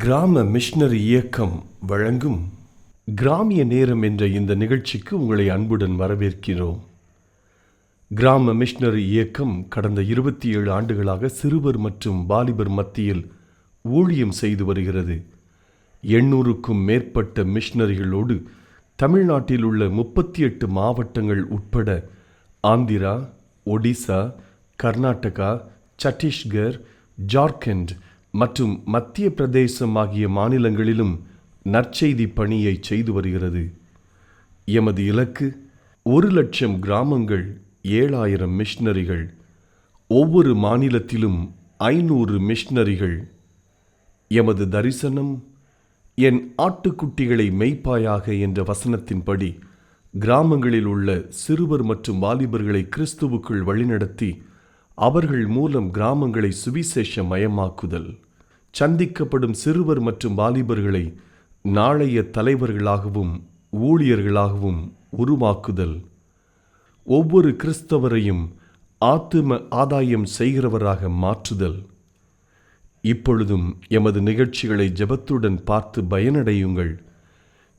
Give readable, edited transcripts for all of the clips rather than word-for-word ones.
கிராம மிஷனரி இயக்கம் வழங்கும் கிராமிய நேரம் என்ற இந்த நிகழ்ச்சிக்கு உங்களை அன்புடன் வரவேற்கிறோம். கிராம மிஷனரி இயக்கம் கடந்த 27 ஆண்டுகளாக சிறுவர் மற்றும் வாலிபர் மத்தியில் ஊழியம் செய்து வருகிறது. 800க்கும் மேற்பட்ட மிஷனரிகளோடு தமிழ்நாட்டில் உள்ள 38 மாவட்டங்கள் உட்பட ஆந்திரா, ஒடிசா, கர்நாடகா, சத்தீஸ்கர், ஜார்க்கண்ட் மற்றும் மத்திய பிரதேசம் ஆகிய மாநிலங்களிலும் நற்செய்தி பணியை செய்து வருகிறது. எமது இலக்கு 1,00,000 கிராமங்கள், 7,000 மிஷனரிகள், ஒவ்வொரு மாநிலத்திலும் 500 மிஷனரிகள். எமது தரிசனம், என் ஆட்டுக்குட்டிகளை மேய்ப்பாயாக என்ற வசனத்தின்படி கிராமங்களில் உள்ள சிறுவர் மற்றும் வாலிபர்களை கிறிஸ்துவுக்குள் வழிநடத்தி அவர்கள் மூலம் கிராமங்களை சுவிசேஷ மயமாக்குதல், சந்திக்கப்படும் சிறுவர் மற்றும் வாலிபர்களை நாளைய தலைவர்களாகவும் ஊழியர்களாகவும் உருவாக்குதல், ஒவ்வொரு கிறிஸ்தவரையும் ஆத்தும ஆதாயம் செய்கிறவராக மாற்றுதல். இப்பொழுதும் எமது நிகழ்ச்சிகளை ஜெபத்துடன் பார்த்து பயனடையுங்கள்.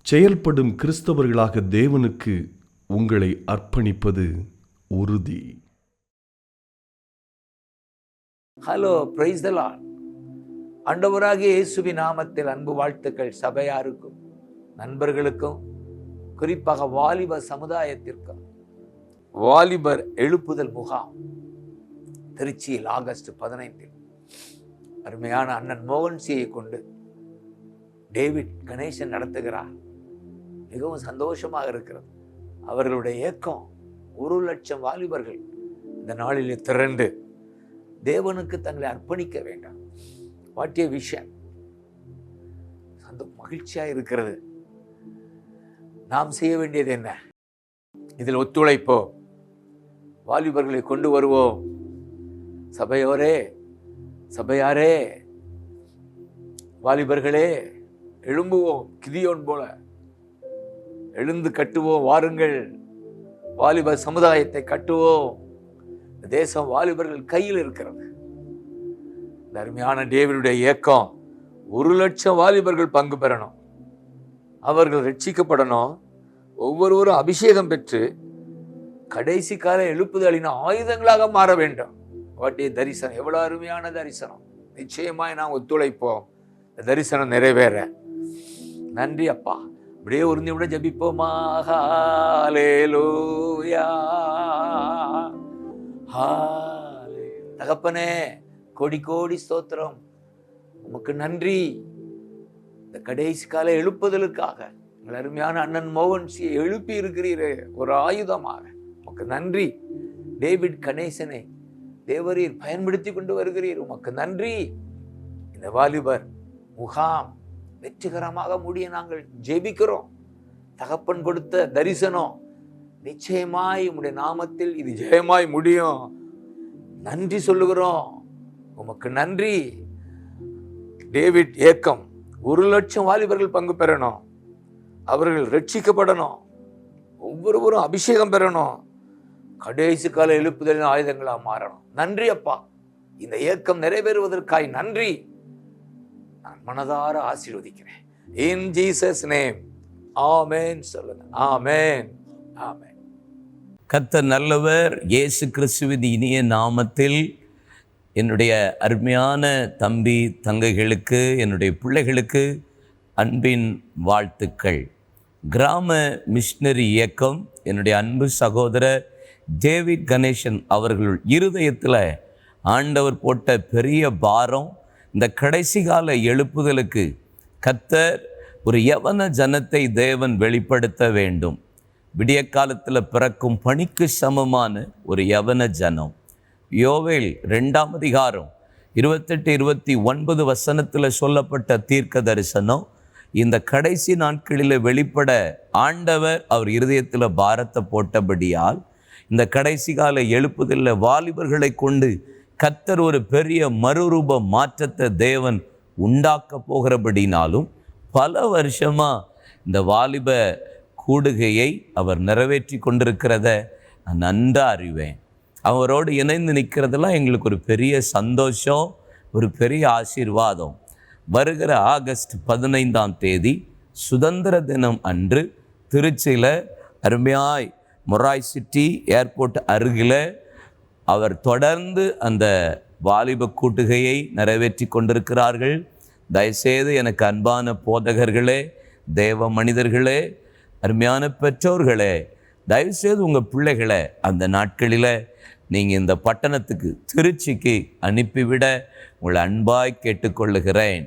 செயல்படும் கிறிஸ்தவர்களாக தேவனுக்கு உங்களை அர்ப்பணிப்பது உறுதி. Hello, praise the Lord. ஆண்டவராகிய இயேசுவின் நாமத்தில் அன்பு வாழ்த்துக்கள் சபையாருக்கும் நண்பர்களுக்கும், குறிப்பாக வாலிப சமுதாயத்திற்கும். வாலிபர் எழுப்புதல் முகாம் திருச்சியில் ஆகஸ்ட் 15 அருமையான அண்ணன் மோகன்சியை கொண்டு டேவிட் கணேசன் நடத்துகிறார். மிகவும் சந்தோஷமாக இருக்கிறது. அவர்களுடைய இயக்கம் 1,00,000 வாலிபர்கள் இந்த நாளில் திரண்டு தேவனுக்கு தங்களை அர்ப்பணிக்க வேண்டும். வாட்டிய விஷயம் மகிழ்ச்சியா இருக்கிறது. நாம் செய்ய வேண்டியது என்ன? இதில் ஒத்துழைப்போம், வாலிபர்களை கொண்டு வருவோம். சபையாரே, வாலிபர்களே, எழும்புவோம். கிதியோன் போல எழுந்து கட்டுவோம். வாருங்கள், வாலிப சமுதாயத்தை கட்டுவோம். தேசம் வாலிபர்கள் கையில் இருக்கிறது. இந்த அருமையான டேவிடுடைய இயக்கம் 1,00,000 வாலிபர்கள் பங்கு பெறணும். அவர்கள் ரட்சிக்கப்படணும். ஒவ்வொருவரும் அபிஷேகம் பெற்று கடைசி கால எழுப்புதலின் ஆயுதங்களாக மாற வேண்டும். வாட்டிய தரிசனம், எவ்வளவு அருமையான தரிசனம். நிச்சயமாய் நாம் ஒத்துழைப்போம், இந்த தரிசனம் நிறைவேற. நன்றி அப்பா. அப்படியே உறுதி விட ஜபிப்போமா. ஹல்லேலூயா, தகப்பனே, கோடி கோடி ஸ்தோத்திரம். உமக்கு நன்றி. இந்த கடைசி கால எழுப்புதலுக்காக எங்கள் அருமையான அண்ணன் மோகன்சியை எழுப்பி இருக்கிறீரே ஒரு ஆயுதமாக. உமக்கு நன்றி. டேவிட் கணேசனை தேவரீர் பயன்படுத்தி கொண்டு வருகிறீர். உமக்கு நன்றி. இந்த வாலிபர் முகாம் வெற்றிகரமாக முடிய நாங்கள் ஜெபிக்கிறோம். தகப்பன் கொடுத்த தரிசனம் நிச்சயமாய் உம்முடைய நாமத்தில் இது ஜெயமாய் முடியும். நன்றி சொல்லுகிறோம். உமக்கு நன்றி. டேவிட் இயக்கம் 1,00,000 வாலிபர்கள் பங்கு பெறணும். அவர்கள் ரட்சிக்கப்படணும். ஒவ்வொருவரும் அபிஷேகம் பெறணும். கடைசி கால எழுப்புதலின் ஆயுதங்களா மாறணும். நன்றி அப்பா. இந்த இயக்கம் நிறைவேறுவதற்காய் நன்றி. நான் மனதார ஆசீர்வதிக்கிறேன். இன் ஜீசஸ் நேம், ஆமென் சொல்லுங்க. ஆமென், ஆமென். கர்த்தர் நல்லவர். இயேசு கிறிஸ்துவின் இனிய நாமத்தில் என்னுடைய அருமையான தம்பி தங்கைகளுக்கு, என்னுடைய பிள்ளைகளுக்கு அன்பின் வாழ்த்துக்கள். கிராம மிஷனரி இயக்கம் என்னுடைய அன்பு சகோதரர் டேவிட் கணேசன் அவர்கள் இருதயத்தில் ஆண்டவர் போட்ட பெரிய பாரம். இந்த கடைசி கால எழுப்புதலுக்கு கர்த்தர் ஒரு யவன ஜனத்தை தேவன் வெளிப்படுத்த வேண்டும். விடிய காலத்தில் பிறக்கும் பணிக்கு சமமான ஒரு யவன ஜனம். யோவேல் 2ஆம் அதிகாரம் 28-29 வசனத்தில் சொல்லப்பட்ட தீர்க்க தரிசனம் இந்த கடைசி நாட்களில் வெளிப்பட ஆண்டவர் அவர் இருதயத்தில் பாரத்தை போட்டபடியால் இந்த கடைசி கால எழுப்புதலில் வாலிபர்களை கொண்டு கர்த்தர் ஒரு பெரிய மறுரூப மாற்றத்தை தேவன் உண்டாக்க போகிறபடினாலும் பல வருஷமாக இந்த வாலிப கூடுகையை அவர் நிறைவேற்றி கொண்டிருக்கிறத நான் நன்றாக அறிவேன். அவரோடு இணைந்து நிற்கிறதெல்லாம் எங்களுக்கு ஒரு பெரிய சந்தோஷம், ஒரு பெரிய ஆசீர்வாதம். வருகிற ஆகஸ்ட் 15ஆம் தேதி சுதந்திர தினம் அன்று திருச்சியில் அருமையாய் மொராய் சிட்டி ஏர்போர்ட் அருகில் அவர் தொடர்ந்து அந்த வாலிப கூட்டுகையை நிறைவேற்றி கொண்டிருக்கிறார்கள். தயவுசெய்து எனக்கு அன்பான போதகர்களே, தேவ மனிதர்களே, அருமையான பெற்றோர்களே, தயவுசெய்து உங்கள் பிள்ளைகளை அந்த நாட்களில் நீங்கள் இந்த பட்டணத்துக்கு திருச்சிக்கு அனுப்பிவிட உங்களை அன்பாய் கேட்டுக்கொள்ளுகிறேன்.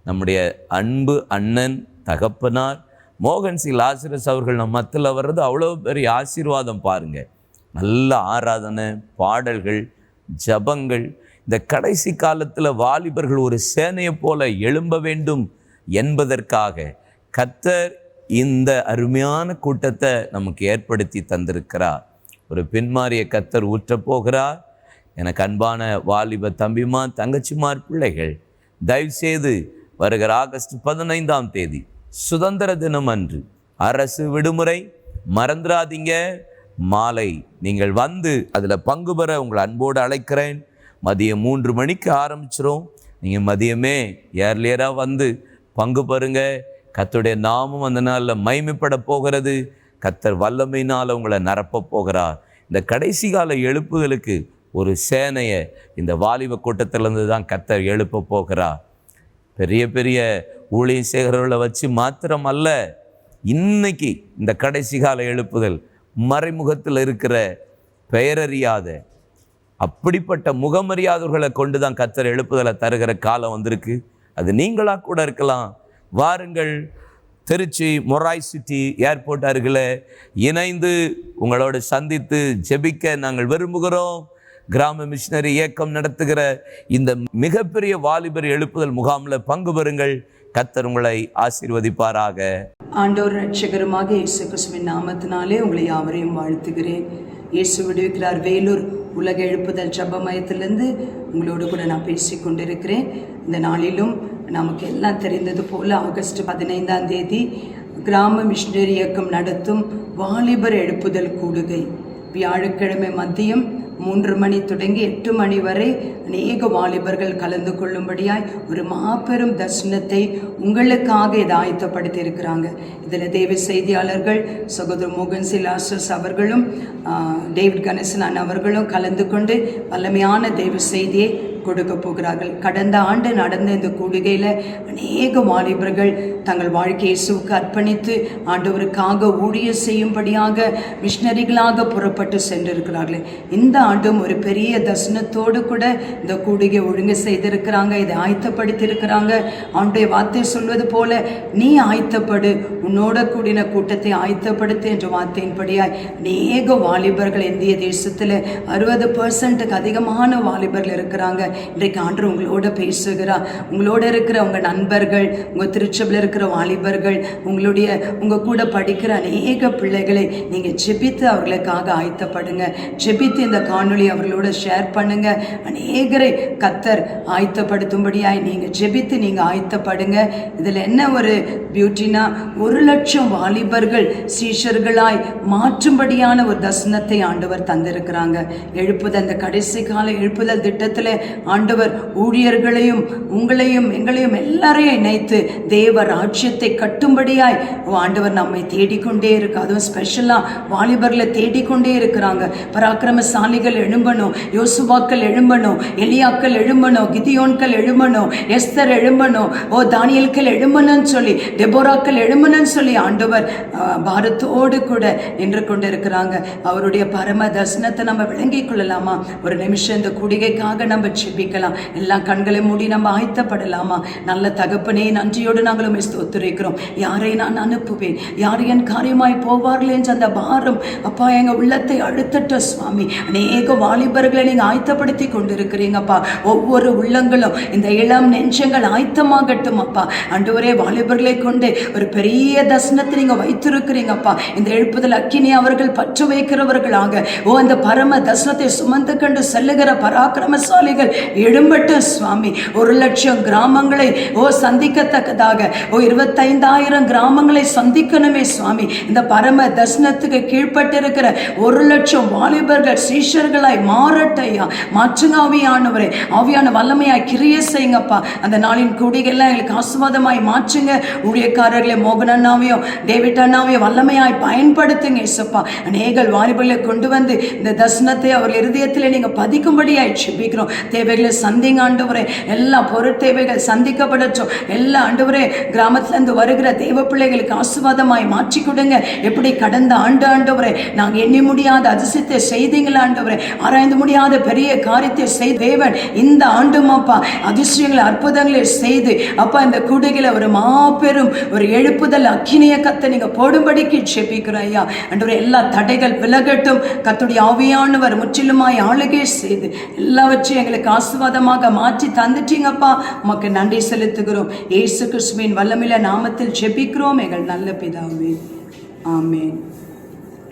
நம்முடைய அன்பு அண்ணன் தகப்பனார் மோகன் சி லாசரஸ் அவர்கள் நம்ம மத்தியில் வர்றது அவ்வளோ பெரிய ஆசீர்வாதம் பாருங்கள். நல்ல ஆராதனை, பாடல்கள், ஜபங்கள். இந்த கடைசி காலத்தில் வாலிபர்கள் ஒரு சேனையை போல எழும்ப வேண்டும் என்பதற்காக கர்த்தர் இந்த அருமையான கூட்டத்தை நமக்கு ஏற்படுத்தி தந்திருக்கிறார். ஒரு பின்மாறிய கர்த்தர் ஊற்றப் போகிறார். எனக்கு அன்பான வாலிப தம்பிமா, தங்கச்சிமார், பிள்ளைகள், தயவுசெய்து வருகிற ஆகஸ்ட் 15ஆம் தேதி சுதந்திர தினம் அன்று அரசு விடுமுறை, மறந்துடாதீங்க. மாலை நீங்கள் வந்து அதில் பங்கு பெற உங்களை அன்போடு அழைக்கிறேன். மதியம் 3 மணிக்கு ஆரம்பிச்சிரும். நீங்கள் மதியமே ஏர்லியராக வந்து பங்கு பெறுங்க. கர்த்தருடைய நாமம் அந்த நாளில் மகிமைப்பட போகிறது. கர்த்தர் வல்லமையினால் உங்களை நிரப்ப போகிறார். இந்த கடைசி கால எழுப்புதலுக்கு ஒரு சேனையை இந்த வாலிப கூட்டத்திலேருந்து தான் கர்த்தர் எழுப்ப போகிறார். பெரிய பெரிய ஊழிய சேகரர்களை வச்சு மாத்திரம் அல்ல, இன்னைக்கு இந்த கடைசி கால எழுப்புதல் மறைமுகத்தில் இருக்கிற பெயரறியாத அப்படிப்பட்ட முகமறியாதவர்களை கொண்டு தான் கர்த்தர் எழுப்புதலை தருகிற காலம் வந்திருக்கு. அது நீங்களாக கூட இருக்கலாம். வாருங்கள், திருச்சி மொராய் சிட்டி ஏர்போர்ட் அருகில் இணைந்து உங்களோடு சந்தித்து ஜெபிக்க நாங்கள் விரும்புகிறோம். கிராம மிஷனரி இயக்கம் நடத்துகிற இந்த மிகப்பெரிய வாலிபர் எழுப்புதல் முகாமில் பங்கு பெறுங்கள். கர்த்தர் உங்களை ஆசீர்வதிப்பாராக. ஆண்டவர் ரட்சகருமாக இயேசு கிறிஸ்துவின் நாமத்தினாலே உங்களை யாவரையும் வாழ்த்துகிறேன். இயேசு விடுவிக்கிறார் வேலூர் உலக எழுப்புதல் ஜெப மையத்திலிருந்து உங்களோடு கூட நான் பேசி கொண்டிருக்கிறேன். இந்த நாளிலும் நமக்கு எல்லாம் தெரிந்தது போல ஆகஸ்ட் 15ஆம் தேதி கிராம மிஷனரி இயக்கம் நடத்தும் வாலிபர் எழுப்புதல் கூடுகை வியாழக்கிழமை மதியம் 3 மணி தொடங்கி 8 மணி வரை அநேக வாலிபர்கள் கலந்து கொள்ளும்படியாய் ஒரு மாபெரும் தரிசனத்தை உங்களுக்காக இதை ஆயத்தப்படுத்தி இருக்கிறாங்க. இதில் தேவ செய்தியாளர்கள் சகோதரர் மோகன் சி லாசரஸ் அவர்களும் டேவிட் கணேசன் அவர்களும் கலந்து கொண்டு வல்லமையான தேவ செய்தியை கொடுக்க போகிறார்கள். கடந்த ஆண்டு நடந்த இந்த கூடுகையில் அநேக வாலிபர்கள் தங்கள் வாழ்க்கையை இயேசுவுக்கு அர்ப்பணித்து ஆண்டவருக்காக ஊழியம் செய்யும்படியாக மிஷனரிகளாக புறப்பட்டு சென்றிருக்கிறார்கள். இந்த ஆண்டும் ஒரு பெரிய தரிசனத்தோடு கூட இந்த கூடுகை ஒழுங்கு செய்திருக்கிறாங்க, இதை ஆயத்தப்படுத்தி இருக்கிறாங்க. ஆண்டுடைய வார்த்தை சொல்வது போல, நீ ஆயத்தப்படு, உன்னோட கூடின கூட்டத்தை ஆயத்தப்படுத்து என்ற வார்த்தையின்படியாய் அநேக வாலிபர்கள் இந்திய தேசத்தில் 60% அதிகமான வாலிபர்கள் இருக்கிறாங்க. இன்றைக்கு ஆண்டவர் உங்களோட பேசுகிறார். உங்களோட இருக்கிற உங்கள் நண்பர்கள், உங்கள் திருச்சபையில் இருக்கிற வாலிபர்கள், உங்கள் கூட படிக்கிற அநேக பிள்ளைகளை நீங்கள் ஜெபித்து அவர்களுக்காக ஆயத்தப்படுங்க. ஜெபித்து இந்த காணொளி அவர்களோட ஷேர் பண்ணுங்க. அநேகரை கர்த்தர் ஆயத்தப்படுத்தும்படியாய் நீங்கள் ஜெபித்து நீங்கள் ஆயத்தப்படுங்க. இதில் என்ன ஒரு பியூட்டினா, 1,00,000 வாலிபர்கள் சீஷர்களாய் மாற்றும்படியான ஒரு தரிசனத்தை ஆண்டவர் தந்திருக்கிறாங்க. எழுப்புதல், அந்த கடைசி கால எழுப்புதல் திட்டத்தில் ஆண்டவர் ஊழியர்களையும் உங்களையும் எங்களையும் எல்லாரையும் இணைத்து தேவ ராஜ்யத்தை கட்டும்படியாய் ஆண்டவர் நம்மை தேடிக்கொண்டே இருக்கு. அதுவும் ஸ்பெஷலாக வாலிபர்களை தேடிக்கொண்டே இருக்கிறாங்க. பராக்கிரமசாலிகள் எழும்பணும், யோசுவாக்கள் எழும்பணும், எலியாக்கள் எழும்பணும், கிதியோன்கள் எழும்பணும், எஸ்தர் எழும்பணும், தானியேல்கள் எழும்பணும்னு சொல்லி, டெபோராக்கள் எழும்பணும்னு சொல்லி ஆண்டவர் பாரத்தோடு கூட நின்று கொண்டு இருக்கிறாங்க. அவருடைய பரம தரிசனத்தை நம்ம விளங்கிக் கொள்ளலாமா? ஒரு நிமிஷம் இந்த கூடிகைக்காக நம்ம ஜெபிக்கலாம். எல்லாம் கண்களை மூடி நம்ம ஆயத்தப்படலாமா? நல்ல தகப்பனே, நன்றியோடு நாங்களும் ஸ்தோத்திரிக்கிறோம். யாரை நான் அனுப்புவேன், யார் என் காரியமாய் போவார்கள் என்ற அந்த பாரம் அப்பா எங்கள் உள்ளத்தை அழுத்தட்ட சுவாமி. அநேக வாலிபர்களை நீங்கள் ஆயத்தப்படுத்தி கொண்டிருக்கிறீங்கப்பா. ஒவ்வொரு உள்ளங்களும் இந்த இளம் நெஞ்சங்கள் ஆயத்தமாகட்டும் அப்பா. ஆண்டவரே, வாலிபர்களை கொண்டு ஒரு பெரிய தரிசனத்தை நீங்கள் வைத்திருக்கிறீங்கப்பா. இந்த எழுப்புதல் அக்கினி அவர்கள் பற்று வைக்கிறவர்களாக அந்த பரம தரிசனத்தை சுமந்து கண்டு செல்லுகிற பராக்கிரமசாலிகள் எழும்பட்டும் சுவாமி. 1,00,000 கிராமங்களை சந்திக்கத்தக்கதாக 25,000 கிராமங்களை சந்திக்கணுமே சுவாமி. இந்த பரம தர்சனத்துக்கு கீழ்பட்டு இருக்கிற 1,00,000 வாலிபர்கள் சீஷர்களாய் மாறட்டையா. மாற்றுங்க ஆவியானவரே. ஆவியான வல்லமையாய் கிரிய செய்யுங்கப்பா. அந்த நாளின் கூடிகள்லாம் எங்களுக்கு ஆசீர்வாதமாய் மாற்றுங்க. ஊழியக்காரர்களை மோகன் அண்ணாவையும் டேவிட் அண்ணாவையும் வல்லமையாய் பயன்படுத்துங்க இயேசுப்பா. அநேக வாலிபர்களை கொண்டு வந்து இந்த தர்சனத்தை அவர் இருதயத்தில் நீங்க பதிக்கும்படியாய் ஜெபிக்கிறோம். தேவைகளை சந்திங்க ஆண்டவரே. எல்லா பொருட்தேவைகள் சந்திக்கப்படட்டும். எல்லா ஆண்டவரே கிராமத்திலிருந்து வருகிற தேவ பிள்ளைகளுக்கு ஆசீர்வாதமாய் மாற்றி கொடுங்க. எப்படி கடந்த ஆண்டவரே நாங்கள் எண்ணி முடியாத அதிசயத்தை செய்தீங்களா ஆண்டவரே. ஆராய்ந்து முடியாத பெரிய காரியத்தை செய்த தேவன் இந்த ஆண்டுமாப்பா அதிசயங்களை அற்புதங்களை செய்து அப்பா இந்த கூடுகளை ஒரு மாபெரும் ஒரு எழுப்புதல் அக்கினிய கத்தை நீங்க போடும்படிக்கு ஜெபிக்கிறோம் ஐயா. ஆண்டவரே எல்லா தடைகள் விலகட்டும். கர்த்தருடைய ஆவியானவர் முற்றிலுமாய் ஆளுகை செய்து எல்லாவற்றையும் எங்களுக்கு ஆசீர்வாதமாக மாற்றி தந்துட்டீங்கப்பா. உமக்கு நன்றி செலுத்துகிறோம். இயேசு கிறிஸ்துவின் வல்லமையுள்ள நாமத்தில் ஜெபிக்கிறோம் எங்கள் நல்ல பிதாவே. ஆமென்.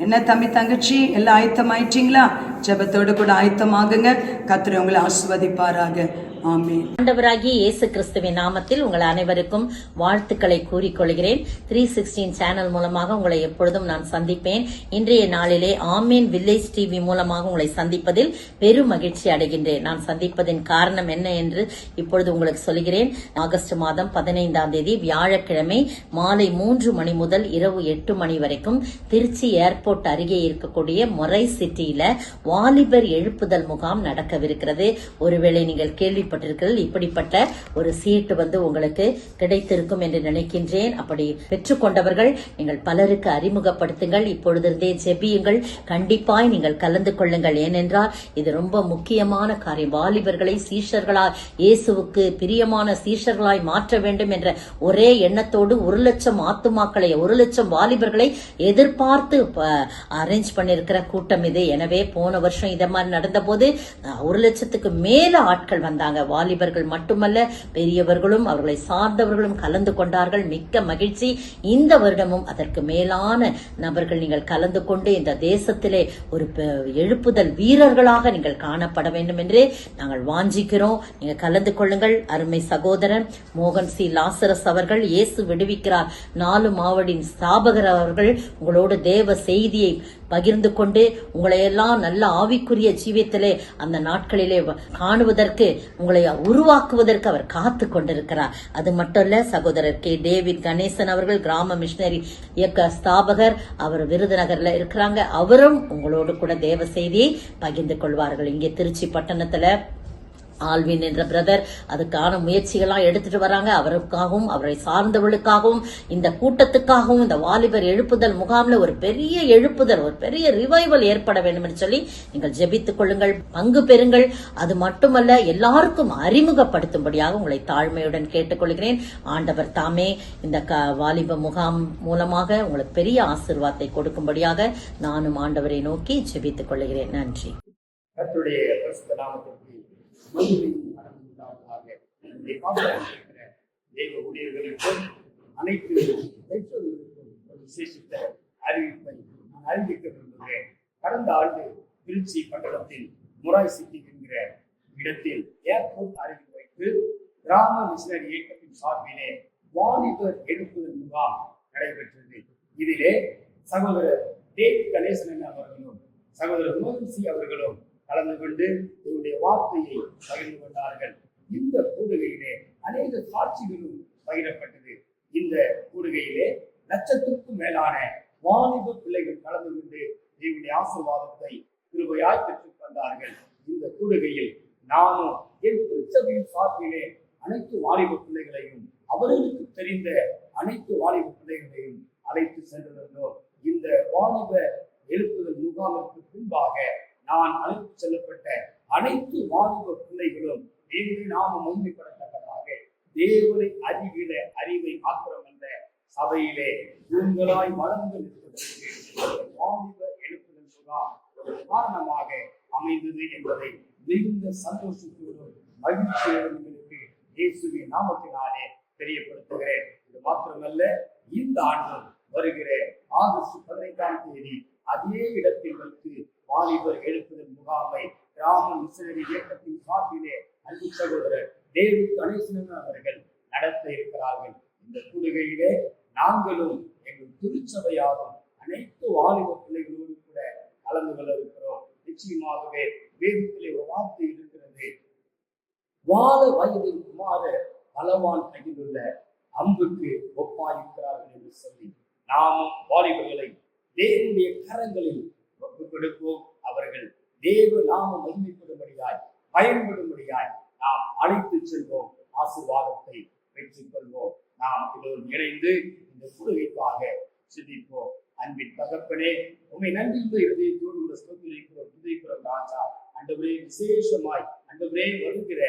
என்ன தம்பி தங்கச்சி எல்லாம் ஆயத்தமாயிட்டீங்களா? ஜெபத்தோடு கூட ஆயத்தமாகுங்க. கர்த்தர் உங்களை ஆசீர்வதிப்பாராக. ஆமென். ஆண்டவராகிய இயேசு கிறிஸ்துவின் நாமத்தில் உங்கள் அனைவருக்கும் வாழ்த்துக்களை கூறிக்கொள்கிறேன். 316 சேனல் மூலமாக உங்களை எப்பொழுதும் நான் சந்திப்பேன். இன்றைய நாளிலே ஆமேன் வில்லேஜ் டிவி மூலமாக உங்களை சந்திப்பதில் பெரும் மகிழ்ச்சி அடைகின்றேன். நான் சந்திப்பதின் காரணம் என்ன என்று இப்பொழுது உங்களுக்கு சொல்கிறேன். ஆகஸ்ட் மாதம் 15ஆம் தேதி வியாழக்கிழமை மாலை 3 மணி முதல் இரவு 8 மணி வரைக்கும் திருச்சி ஏர்போர்ட் அருகே இருக்கக்கூடிய மொரை சிட்டியில வாலிபர் எழுப்புதல் முகாம் நடக்கவிருக்கிறது. ஒருவேளை நீங்கள் கேள்வி இப்படிப்பட்ட ஒரு சீட்டு உங்களுக்கு கிடைத்திருக்கும் என்று நினைக்கின்றேன். அப்படி பெற்றுக்கொண்டவர்கள் நீங்கள் பலருக்கு அறிமுகப்படுத்துங்கள். இப்பொழுதிருந்தே ஜெபியுங்கள். கண்டிப்பாய் நீங்கள் கலந்து கொள்ளுங்கள். ஏனென்றால் இது ரொம்ப முக்கியமான காரியம். வாலிபர்களை சீஷர்களாய் இயேசுவுக்கு பிரியமான சீஷர்களாய் மாற்ற வேண்டும் என்ற ஒரே எண்ணத்தோடு 1,00,000 ஆத்துமாக்களை 1,00,000 வாலிபர்களை எதிர்பார்த்து அரேஞ்ச் பண்ணிருக்கிற கூட்டம் இது. எனவே போன வருஷம் இத மாதிரி நடந்த போது 1,00,000க்கு மேல ஆட்கள் வந்தாங்க. வாலிபர்கள் மட்டுமல்ல பெரியவர்களும் அவர்களை சார்ந்தவர்களும் கலந்து கொண்டார்கள். மிக்க மகிழ்ச்சி. இந்த வருடமும் அதற்கு மேலான நபர்கள் நீங்கள் கலந்து கொண்டு இந்த தேசத்திலே ஒரு எழுப்புதல் வீரர்களாக நீங்கள் காணப்பட வேண்டும் என்று நாங்கள் வாஞ்சிக்கிறோம். நீங்க கலந்து கொள்ளுங்கள். அருமை சகோதரன் மோகன் சி லாசரஸ் அவர்கள் இயேசு விடுவிக்கிறார் 4 மாவடியின் ஸ்தாபகர் அவர்கள் உங்களோடு தேவ செய்தியை பகிர்ந்து கொண்டு உங்களை எல்லாம் நல்ல ஆவிக்குரிய ஜீவியத்திலே அந்த நாட்களிலே காணுவதற்கு உங்களை உருவாக்குவதற்கு அவர் காத்து கொண்டிருக்கிறார். அது மட்டும் இல்ல, சகோதரர் கே டேவிட் கணேசன் அவர்கள் கிராம மிஷனரி இயக்க ஸ்தாபகர், அவர் விருதுநகர்ல இருக்கிறாங்க. அவரும் உங்களோடு கூட தேவ செய்தியை பகிர்ந்து கொள்வார்கள். இங்கே திருச்சி பட்டணத்துல ஆல்வின் என்ற பிரதர் அதுக்கான முயற்சிகள்லாம் எடுத்துட்டு வராங்க. அவருக்காகவும் அவரை சார்ந்தவர்களுக்காகவும் இந்த கூட்டத்துக்காகவும் இந்த வாலிபர் எழுப்புதல் முகாம்ல ஒரு பெரிய எழுப்புதல் ஒரு பெரிய ரிவைவல் ஏற்பட வேண்டும் என்று சொல்லி நீங்கள் ஜெபித்துக் கொள்ளுங்கள், பங்கு பெறுங்கள். அது மட்டுமல்ல, எல்லாருக்கும் அறிமுகப்படுத்தும்படியாக உங்களை தாழ்மையுடன் கேட்டுக்கொள்கிறேன். ஆண்டவர் தாமே இந்த வாலிப முகாம் மூலமாக உங்களுக்கு பெரிய ஆசீர்வாதத்தை கொடுக்கும்படியாக நானும் ஆண்டவரை நோக்கி ஜெபித்துக் கொள்கிறேன். நன்றி. தேவ ஊழியர்களுக்கும் அனைத்து விசேஷித்த அறிவிப்பை நான் அறிவிக்க விரும்புகிறேன். கடந்த ஆண்டு திருச்சி பட்டணத்தில் மொராய் சிட்டி என்கிற இடத்தில் ஏர்போர்ட் அருகில் வைத்து கிராம மிஷனரி இயக்கத்தின் சார்பிலே வாலிபர் எழுப்புதல் முகாம் நடைபெற்றது. இதிலே சகோதரர் டேவிட் கணேசன் அவர்களும் சகோதரர் மோகன் சி அவர்களும் கலந்து கொண்டு இவருடைய வார்த்தையை பகிர்ந்து கொண்டார்கள். இந்த கூடுகையிலே அநேக சாட்சிகளும் பகிரப்பட்டது. இந்த கூடுகையிலே 1,00,000க்கும் மேலான வாலிப பிள்ளைகள் கலந்து கொண்டு இவருடைய ஆசீர்வாதத்தை கிருபையாய் பெற்றுக் கொண்டார்கள். இந்த கூடுகையில் நானும் என் திருச்சபையின் சார்பிலே அனைத்து வாலிப பிள்ளைகளையும் அவர்களுக்கு தெரிந்த அனைத்து வாலிப பிள்ளைகளையும் அழைத்து சென்றிருந்தோம். இந்த வாலிப எழுப்புதல் முகாமிற்கு பின்பாக நான் அழைத்து செல்லப்பட்ட அனைத்து வாலிப பிள்ளைகளும் தேவனை நாம மகிமைப்படத்தக்கதாக தேவனை அறிவில அறிவை மாத்திரமல்ல சபையிலே தூண்களாய் வளர்ந்து நிற்பதற்கு வாலிப எழுப்புதல் முகாம் ஒரு காரணமாக அமைந்தது என்பதை மிகுந்த சந்தோஷத்தோடும் மகிழ்ச்சியோடும் உங்களுக்கு இயேசுவின் நாமத்தினாலே தெரியப்படுத்துகிறேன். இது மாத்திரமல்ல, இந்த ஆண்டு வருகிற ஆகஸ்ட் 15ஆம் தேதி அதே இடத்தில் வைத்து வாலிபர் எழுப்புதல் முகாமை கிராம மிஷனரி இயக்கத்தின் சார்பிலே அன்பு சகோதரர் டேவிட் கணேசன் அவர்கள் நடத்த இருக்கிறார்கள். இந்த கூடுகையிலே நாங்களும் எங்கள் திருச்சபையாகும் அனைத்து வாலிப பிள்ளைகளோடு கூட கலந்து கொள்ள இருக்கிறோம். நிச்சயமாகவே வேதத்திலே ஒரு வார்த்தை இருக்கிறது, வாழ வயதில் குமார பலவான் கையில் உள்ள அம்புக்கு ஒப்பாயிருக்கிறார்கள் என்று சொல்லி நாமும் வாலிபர்களை தேவனுடைய கரங்களில் ஒப்புக் கொடுப்போம். அவர்கள் தேவ நாம மகிமைப்படும்படியாய் பயன்படும்படியாய் நாம் அழைத்து செல்வோம். ஆசீர்வாதத்தை பெற்றுக் கொள்வோம். நாம் எல்லோரும் இணைந்து இந்த கூடுகைக்காக சிந்திப்போம். அன்பின் தகப்பனே, உண்மை நன்றியுள்ள இதயத்தோடு கூட ஸ்தோத்திரிக்கிறோம், துதிக்கிறோம் ராஜா. ஆண்டவரே, விசேஷமாய் ஆண்டவரே வருகிற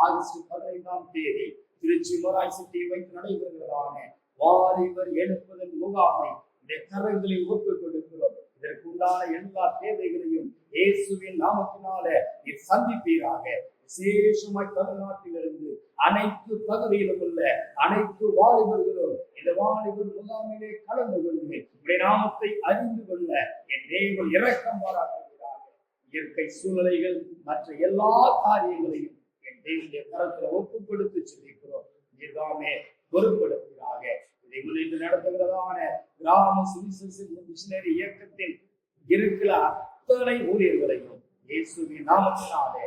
ஆகஸ்ட் 15ஆம் தேதி திருச்சி மொராய் சிட்டியை வைத்து நடைபெறுகிறதான வாலிபர் எழுப்புதல் முகாமை இந்த கரங்களில் ஒப்புக் கொடுக்கிறோம். இதற்கு உண்டான எல்லா தேவைகளையும் இயேசுவின் நாமத்தினால நீர் சந்திப்பீராக. விசேஷமாய் தமிழ்நாட்டிலிருந்து அனைத்து பகுதியிலும் உள்ள அனைத்து வாலிபர்களும் இந்த வாலிபர் முகாமிலே கலந்து கொண்டு உடைய நாமத்தை அறிந்து கொள்ள என் தேவன் இரக்கம் பாராட்டுகிறார்கள். இயற்கை சூழ்நிலைகள் மற்ற எல்லா காரியங்களையும் என் தேவனுடைய கரத்தில் ஒப்புக் கொடுத்து சொல்லிக்கிறோம். நீர்தாமே பொறுப்படுத்துகிறாக. இதை முன்னின்று நடத்துகிறதான கிராம மிஷனரி இயக்கத்தில் இருக்கிற அத்தனை ஊழியர்களையும் இயேசுவின் நாமத்தினாலே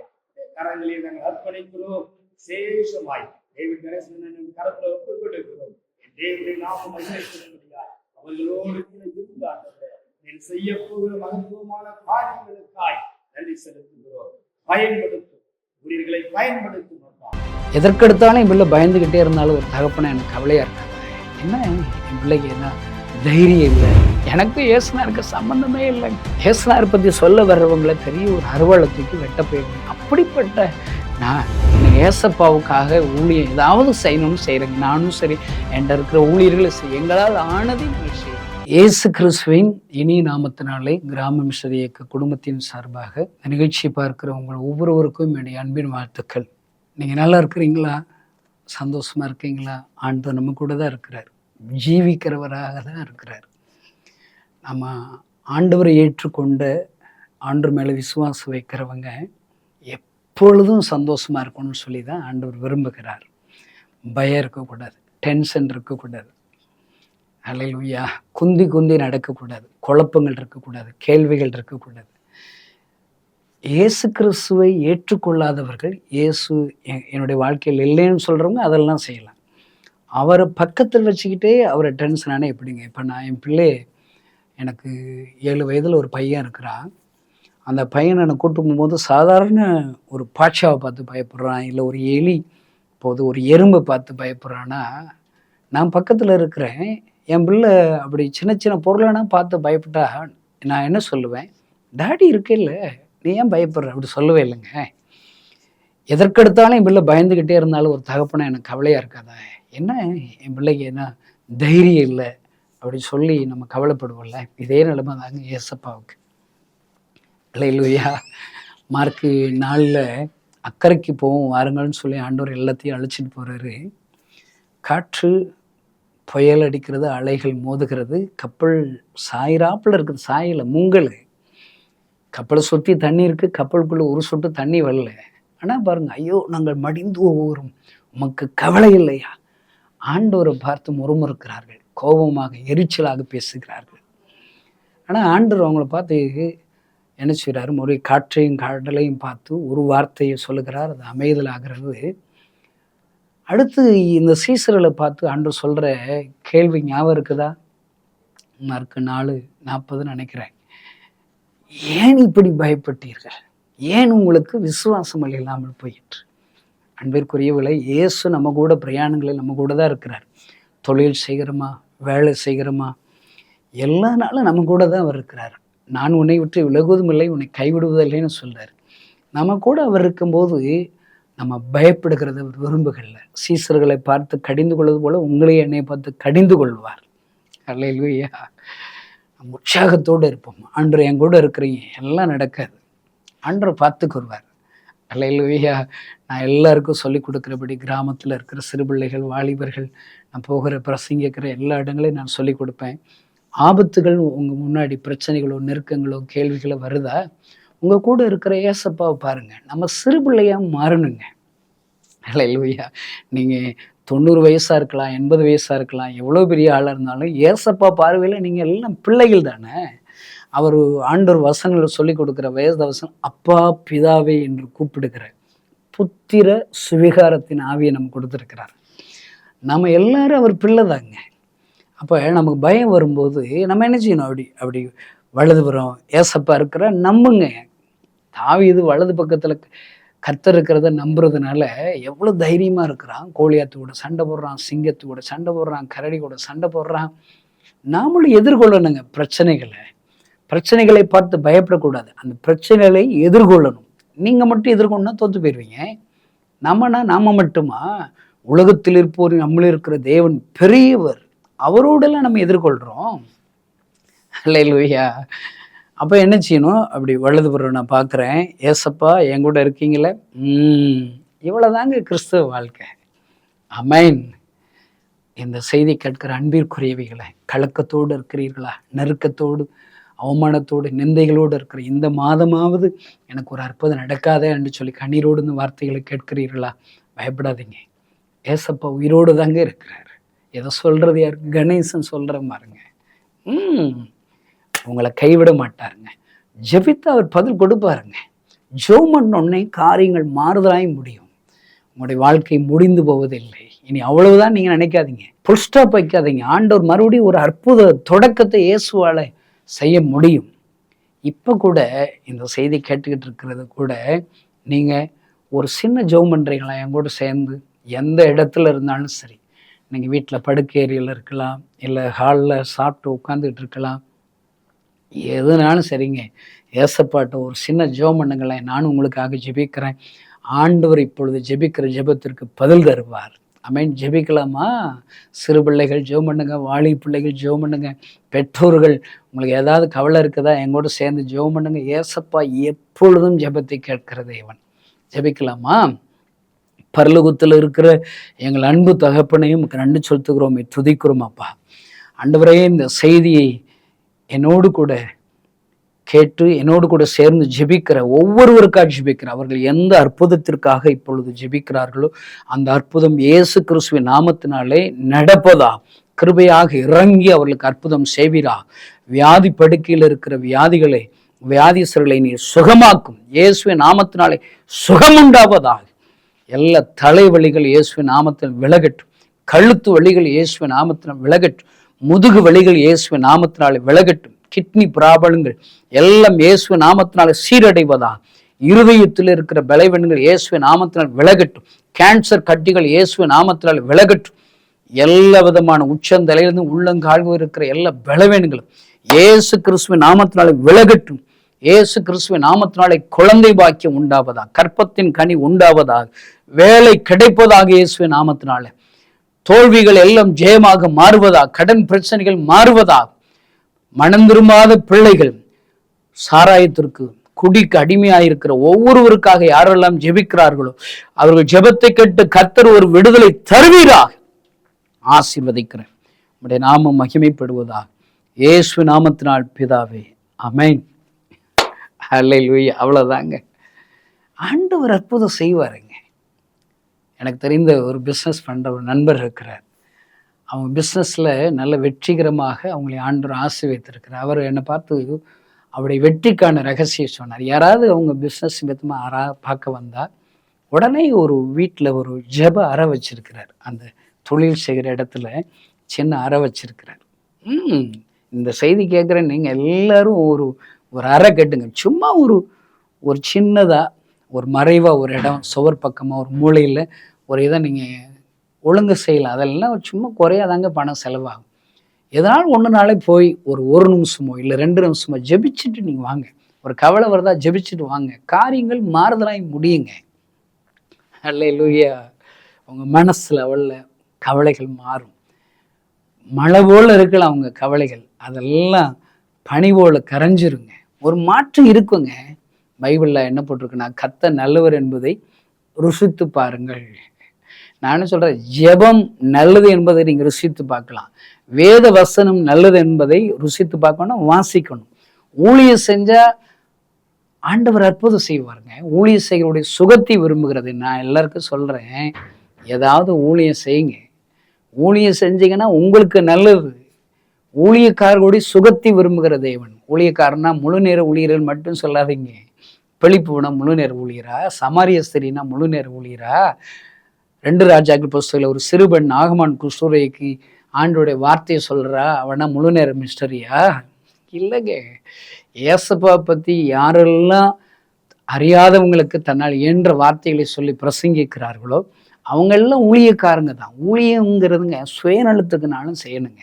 கரங்களில் நாங்கள் அர்ப்பணிக்கிறோம். விசேஷமாய் டேவிட் கணேசன் கரத்தில் ஒப்புக் கொடுக்கிறோம். என் தேவனுடைய நாமம் மகிமைப்படும்படியாய் அவர்களோடு இருந்தார்கள். நீ செய்ய போகிற மகத்துவமான காரியங்களுக்காய் நன்றி செலுத்துகிறோம். பயன்படுத்தும் ஊழியர்களை பயன்படுத்தும். எதற்கெடுத்தாலும் என் பிள்ளை பயந்துகிட்டே இருந்தாலும் ஒரு தகப்பனை எனக்கு கவலையா இருக்காது. என்ன என் பிள்ளைக்கு என்ன தைரியம் இல்லை, எனக்கு ஏசுனாருக்கு சம்பந்தமே இல்லை. ஏசுனார் பற்றி சொல்ல வர்றவங்களை பெரிய ஒரு அறுவாளத்துக்கு வெட்ட போயிடுவேன். அப்படிப்பட்ட நான் ஏசப்பாவுக்காக ஊழியம் ஏதாவது செய்யணும்னு செய்கிறேங்க. நானும் சரி, என்கிட்ட இருக்கிற ஊழியர்களை செய்ய எங்களால் ஆனதை நீங்கள் செய்யும். இயேசு கிறிஸ்துவின் இனிய நாமத்தினாலே கிராம மிஷனரி இயக்க குடும்பத்தின் சார்பாக நிகழ்ச்சி பார்க்கிற உங்கள் ஒவ்வொருவருக்கும் என்னுடைய அன்பின் வாழ்த்துக்கள். நீங்கள் நல்லா இருக்கிறீங்களா? சந்தோஷமாக இருக்கீங்களா? ஆண்டவர் நம்ம கூட தான் இருக்கிறார், ஜீவிக்கிறவராக தான் இருக்கிறார். நம்ம ஆண்டவரை ஏற்றுக்கொண்ட ஆண்டவர் மேலே விசுவாசம் வைக்கிறவங்க எப்பொழுதும் சந்தோஷமாக இருக்கணும்னு சொல்லி தான் ஆண்டவர் விரும்புகிறார். பயம் இருக்கக்கூடாது, டென்ஷன் இருக்கக்கூடாது, அல்லேலூயா, குந்தி நடக்கக்கூடாது, குழப்பங்கள் இருக்கக்கூடாது, கேள்விகள் இருக்கக்கூடாது. இயேசு கிறிஸ்துவை ஏற்றுக்கொள்ளாதவர்கள், இயேசு என்னுடைய வாழ்க்கையில் இல்லைன்னு சொல்கிறவங்க அதெல்லாம் செய்யலாம். அவரை பக்கத்தில் வச்சுக்கிட்டே அவரை டென்ஷனானே எப்படிங்க? இப்போ நான் என் பிள்ளை, எனக்கு 7 வயதில் ஒரு பையன் இருக்கிறான். அந்த பையனை என்னை கூட்டு போகும்போது சாதாரண ஒரு பாட்சாவை பார்த்து பயப்படுறான், இல்லை ஒரு எலி போது ஒரு எறும்பை பார்த்து பயப்படுறான்னா, நான் பக்கத்தில் இருக்கிறேன். என் பிள்ளை அப்படி சின்ன பொருளானா பார்த்து பயப்பட்டா நான் என்ன சொல்லுவேன்? டாடி இருக்கேல்ல, நீ ஏன் பயப்படுற? அப்படி சொல்லவே இல்லைங்க. எதற்கெடுத்தாலும் என் பிள்ளை பயந்துக்கிட்டே இருந்தாலும் ஒரு தகப்பனை எனக்கு கவலையாக இருக்காதா? என்ன என் பிள்ளைக்கு என்ன தைரியம் இல்லை அப்படின்னு சொல்லி நம்ம கவலைப்படுவோம்ல. இதே நிலைமை தாங்க ஏசப்பாவுக்கு. அல்லேலூயா. மார்க்கு 4 அக்கறைக்கு போவோம் வாருங்கள்னு சொல்லி ஆண்டவர் எல்லாத்தையும் அழைச்சிட்டு போகிறாரு. காற்று புயல் அடிக்கிறது, அலைகள் மோதுகிறது, கப்பல் சாயிராப்பில் இருக்குது, சாயலை மூங்கல். கப்பலை சுற்றி தண்ணி இருக்குது, கப்பலுக்குள்ளே ஒரு சொட்டு தண்ணி வரல. ஆனால் பாருங்க, ஐயோ நாங்கள் மடிந்து ஒவ்வொரும் உமக்கு கவலை இல்லையா? ஆண்டவரை பார்த்து முறுமுறுக்கிறார்கள், கோபமாக எரிச்சலாக பேசுகிறார்கள். ஆனால் ஆண்டவர் அவங்கள பார்த்து என்ன செய்கிறாரு? ஒரு காற்றையும் கடலையும் பார்த்து ஒரு வார்த்தையை சொல்லுகிறார், அது அமைதலாகிறது. அடுத்து இந்த சீசர்களை பார்த்து ஆண்டவர் சொல்கிற கேள்வி ஞாபகம் இருக்குதா? மார்க்கு 4:40 நினைக்கிறேன். ஏன் இப்படி பயப்பட்டீர்கள்? ஏன் உங்களுக்கு விசுவாசம் இல்லாமல் போயிற்று? அன்பிற்குரியவர்களே, இயேசு நம்ம கூட பிரயாணங்களில் நம்ம கூட தான் இருக்கிறார். தொழில் செய்கிறோமா, வேலை செய்கிறோமா, எல்லா நாளும் நம்ம கூட தான் அவர் இருக்கிறார். நான் உன்னை விட்டு விலகுவதும் இல்லை, உன்னை கைவிடுவதில்லைன்னு சொல்கிறார். நம்ம கூட அவர் இருக்கும்போது நம்ம பயப்படுகிறத அவர் விரும்புகள்ல. சீசர்களை பார்த்து கடிந்து கொள்வது போல உங்களையே என்னை பார்த்து கடிந்து கொள்வார். அல்லேலூயா. நம்ம உற்சாகத்தோடு இருப்போம். ஆண்டவர் என் கூட இருக்கிறீங்க, எல்லாம் நடக்காது, ஆண்டவர் பார்த்துக்குருவார். அல்லேலூயா. நான் எல்லாருக்கும் சொல்லிக் கொடுக்குறபடி கிராமத்தில் இருக்கிற சிறுபிள்ளைகள், வாலிபர்கள், நான் போகிற பிரசங்கிக்கிற எல்லா இடங்களையும் நான் சொல்லிக் கொடுப்பேன். ஆபத்துகள் உங்கள் முன்னாடி பிரச்சனைகளோ நெருக்கங்களோ கேள்விகளோ வருதா? உங்கள் கூட இருக்கிற ஏசப்பாவை பாருங்கள். நம்ம சிறு பிள்ளையாக மாறணுங்க. அல்லேலூயா. நீங்கள் 90 வயசாக இருக்கலாம், 80 வயசாக இருக்கலாம், எவ்வளோ பெரிய ஆளாக இருந்தாலும் ஏசப்பா பார்வையில் நீங்கள் எல்லாம் பிள்ளைகள் தானே. அவர் ஆண்டவர் வசனங்களை சொல்லி கொடுக்குற வேத வசனம், அப்பா பிதாவே என்று கூப்பிடுகிற புத்திர சுவிகாரத்தின் ஆவியை நம்ம கொடுத்துருக்கிறார். நம்ம எல்லாரும் அவர் பிள்ளை தாங்க. அப்போ நமக்கு பயம் வரும்போது நம்ம என்ன செய்யணும்? அப்படி வலதுபுறம் ஏசப்பா இருக்கிற நம்புங்க. தாவீது வலது பக்கத்தில் கர்த்தர் இருக்கிறத நம்புறதுனால எவ்வளோ தைரியமாக இருக்கிறான். கோலியாத்து கூட சண்டை போடுறான், சிங்கத்து கூட சண்டை போடுறான், கரடி கூட சண்டை போடுறான். நாமளும் எதிர்கொள்ளணுங்க பிரச்சனைகளை பார்த்து பயப்படக்கூடாது. அந்த பிரச்சனைகளை எதிர்கொள்ளணும். நீங்கள் மட்டும் எதிர்கொண்டா தோற்று போயிடுவீங்க. நாம மட்டுமா? உலகத்தில் இருப்போர் நம்மள இருக்கிற தேவன் பெரியவர், அவரோடெல்லாம் நம்ம எதிர்கொள்கிறோம். அல்லேலூயா. அப்போ என்ன செய்யணும்? அப்படி வலதுபுறம் நான் பார்க்குறேன், ஏசப்பா என் கூட இருக்கீங்களே. இவ்வளோதாங்க கிறிஸ்தவ வாழ்க்கை. அமேன். இந்த செய்தி கேட்கிற அன்பிற்குரியவைகளை, கலக்கத்தோடு இருக்கிறீர்களா? நெருக்கத்தோடு, அவமானத்தோடு, நிந்தைகளோடு இருக்கிற இந்த மாதமாவது எனக்கு ஒரு அற்புதம் நடக்காதே என்று சொல்லி கண்ணீரோடு இந்த வார்த்தைகளை கேட்கிறீர்களா? பயப்படாதீங்க. ஏசப்பா உயிரோடு தாங்க இருக்கிறார். எதை சொல்கிறது யாருக்கு? கணேசன் சொல்கிற பாருங்க. உங்களை கைவிட மாட்டாருங்க. ஜெபித்து அவர் பதில் கொடுப்பாருங்க. ஜெபம் பண்ணோடனே காரியங்கள் மாறுதலாய் முடியும். உங்களுடைய வாழ்க்கை முடிந்து போவதில்லை. இனி அவ்வளவுதான் நீங்கள் நினைக்காதீங்க. புல் ஸ்டாப் வைக்காதீங்க. ஆண்டவர் மறுபடியும் ஒரு அற்புத தொடக்கத்தை இயேசுவால செய்ய முடியும். இப்போ கூட இந்த செய்தி கேட்டுக்கிட்டு இருக்கிறது கூட நீங்கள் ஒரு சின்ன ஜெபம் பண்ணுறீங்களா? என் கூட சேர்ந்து எந்த இடத்துல இருந்தாலும் சரி, நீங்கள் வீட்டில் படுக்கை ஏரியில் இருக்கலாம், இல்லை ஹாலில் சாப்பிட்டு உட்காந்துக்கிட்டு இருக்கலாம், எதுனாலும் சரிங்க. ஏசப்பாட்ட ஒரு சின்ன ஜெபம் பண்ணுங்களேன். நானும் உங்களுக்காக ஜெபிக்கிறேன். ஆண்டவர் இப்பொழுது ஜெபிக்கிற ஜெபத்திற்கு பதில் தருவார். அமேன். ஜெபிக்கலாமா? சிறு பிள்ளைகள் ஜெபம் பண்ணுங்க, வாலி பிள்ளைகள் ஜெபம் பண்ணுங்க, பெற்றோர்கள் உங்களுக்கு ஏதாவது கவலை இருக்குதா எங்கூட சேர்ந்து ஜெபம் பண்ணுங்க. ஏசப்பா எப்பொழுதும் ஜெபத்தை கேட்கிற தேவன். ஜெபிக்கலாமா? பரலோகத்தில் இருக்கிற எங்கள் அன்பு தகப்பனையும் நன்றி செலுத்துகிறோம், துதிக்கிறோம் அப்பா. ஆண்டவரே, இந்த செய்தியை என்னோடு கூட கேட்டு என்னோடு கூட சேர்ந்து ஜெபிக்கிற ஒவ்வொருவருக்காக ஜெபிக்கிற அவர்கள் எந்த அற்புதத்திற்காக இப்பொழுது ஜெபிக்கிறார்களோ அந்த அற்புதம் இயேசு கிறிஸ்துவின் நாமத்தினாலே நடப்பதா. கிருபையாக இறங்கி அவர்களுக்கு அற்புதம் செய்வீரா. வியாதி படுக்கையில் இருக்கிற வியாதிசர்களை நீ சுகமாக்கும். இயேசுவின் நாமத்தினாலே சுகமுண்டாவதாக. எல்லா தலைவலிகள் இயேசுவின் நாமத்தில் விலகட்டும். கழுத்து வலிகள் இயேசுவின் நாமத்தினால் விலகட்டும். முதுகு வலிகள் இயேசுவின் நாமத்தினாலே விலகட்டும். கிட்னி பிராபலங்கள் எல்லாம் இயேசுவின் நாமத்தினாலே சீரடைவதா. இருதயத்தில் இருக்கிற பலவீனங்கள் இயேசுவின் நாமத்தினால் விலகட்டும். கேன்சர் கட்டிகள் இயேசுவின் நாமத்தினால் விலகட்டும். எல்லா விதமான உச்சந்தலையிலிருந்து உள்ளங்கால்கள் இருக்கிற எல்லா பலவீனங்களும் இயேசு கிறிஸ்துவின் நாமத்தினாலே விலகட்டும். இயேசு கிறிஸ்துவின் நாமத்தினாலே குழந்தை பாக்கியம் உண்டாவதா. கற்பத்தின் கனி உண்டாவதாக. வேலை கிடைப்பதாக இயேசுவின் நாமத்தினாலே. தோல்விகள் எல்லாம் ஜெயமாக மாறுவதா. கடன் பிரச்சனைகள் மாறுவதா. மனம் திரும்பாத பிள்ளைகள், சாராயத்திற்கு குடிக்கு அடிமையாயிருக்கிற ஒவ்வொருவருக்காக யாரெல்லாம் ஜெபிக்கிறார்களோ அவர்கள் ஜெபத்தை கேட்டு கர்த்தர் ஒரு விடுதலை தருவீராக. ஆசீர்வதிக்கிறேன். உம்முடைய நாமம் மகிமைப்படுவதாக. இயேசு நாமத்தினால் பிதாவே, ஆமென். அல்லேலூயா. அவ்வளோதாங்க. ஆண்டவர் அற்புதம் செய்வாருங்க. எனக்கு தெரிந்த ஒரு பிஸ்னஸ் பண்ணுற ஒரு நண்பர் இருக்கிறார். அவங்க பிஸ்னஸில் நல்ல வெற்றிகரமாக அவங்களை ஆண்டவர் ஆசீர்வதித்திருக்கிறார். அவர் என்னை பார்த்து அவருடைய வெற்றிக்கான ரகசியம் சொன்னார். யாராவது அவங்க பிஸ்னஸ் நிமித்தமாக பார்க்க வந்தால் உடனே ஒரு வீட்டில் ஒரு ஜெப அறை வச்சிருக்கிறார். அந்த தொழில் செய்கிற இடத்துல சின்ன அறை வச்சிருக்கிறார். இந்த செய்தி கேட்குற நீங்கள் எல்லாரும் ஒரு அறை கட்டுங்க. சும்மா ஒரு சின்னதாக ஒரு மறைவாக ஒரு இடம், சுவர் பக்கமாக ஒரு மூலையில் ஒரு இதை நீங்கள் ஒழுங்கு செய்யலாம். அதெல்லாம் சும்மா குறையாதாங்க பணம் செலவாகும். எதனால் ஒன்று நாளே போய் ஒரு நிமிஷமோ இல்லை 2 நிமிஷமோ ஜெபிச்சுட்டு நீங்கள் வாங்க. ஒரு கவலை வருதா ஜெபிச்சுட்டு வாங்க. காரியங்கள் மாறுதலாய் முடியுங்க. அல்லேலூயா. உங்கள் மனசில் கவலைகள் மாறும். மழை போல் இருக்கலாம் அவங்க கவலைகள், அதெல்லாம் பனி போல கரைஞ்சிருங்க. ஒரு மாற்றம் இருக்குங்க. பைபிளில் என்ன போட்டிருக்குன்னா, கர்த்தர் நல்லவர் என்பதை ருசித்து பாருங்கள். நான் சொல்கிறேன், ஜெபம் நல்லது என்பதை நீங்கள் ருசித்து பார்க்கலாம். வேத வசனம் நல்லது என்பதை ருசித்து பார்க்கணும், வாசிக்கணும். ஊழியம் செஞ்சால் ஆண்டவர் அற்புதம் செய்வாருங்க. ஊழியம் செய்கிறவருடைய சுகத்தை விரும்புகிறது. நான் எல்லாருக்கும் சொல்கிறேன், ஏதாவது ஊழியம் செய்யுங்க. ஊழியம் செஞ்சீங்கன்னா உங்களுக்கு நல்லது. ஊழியக்காரர்களுடைய சுகத்தை விரும்புகிற தேவன். ஊழியக்காரனா முழு நேர ஊழியர்கள் மட்டும் சொல்லாதீங்க. பெளிப்புனா முழு நேர ஊழியரா, சமாரிய ஸ்திரீனா முழு நேர ஊழியரா, 2 ராஜாக்கள் புஸ்தகத்தில் ஒரு சிறுபெண் நாகமான் குஷ்டரோகிக்கு ஆண்டோடைய வார்த்தையை சொல்றா, அவனா முழு நேர மிஸ்டரியா? இல்லைங்க. ஏசப்பா பற்றி யாரெல்லாம் அறியாதவங்களுக்கு தன்னால் இயன்ற வார்த்தைகளை சொல்லி பிரசங்கிக்கிறார்களோ அவங்கெல்லாம் ஊழியக்காரங்க தான். ஊழியங்கிறதுங்க சுயநலத்துக்குனாலும் செய்யணுங்க.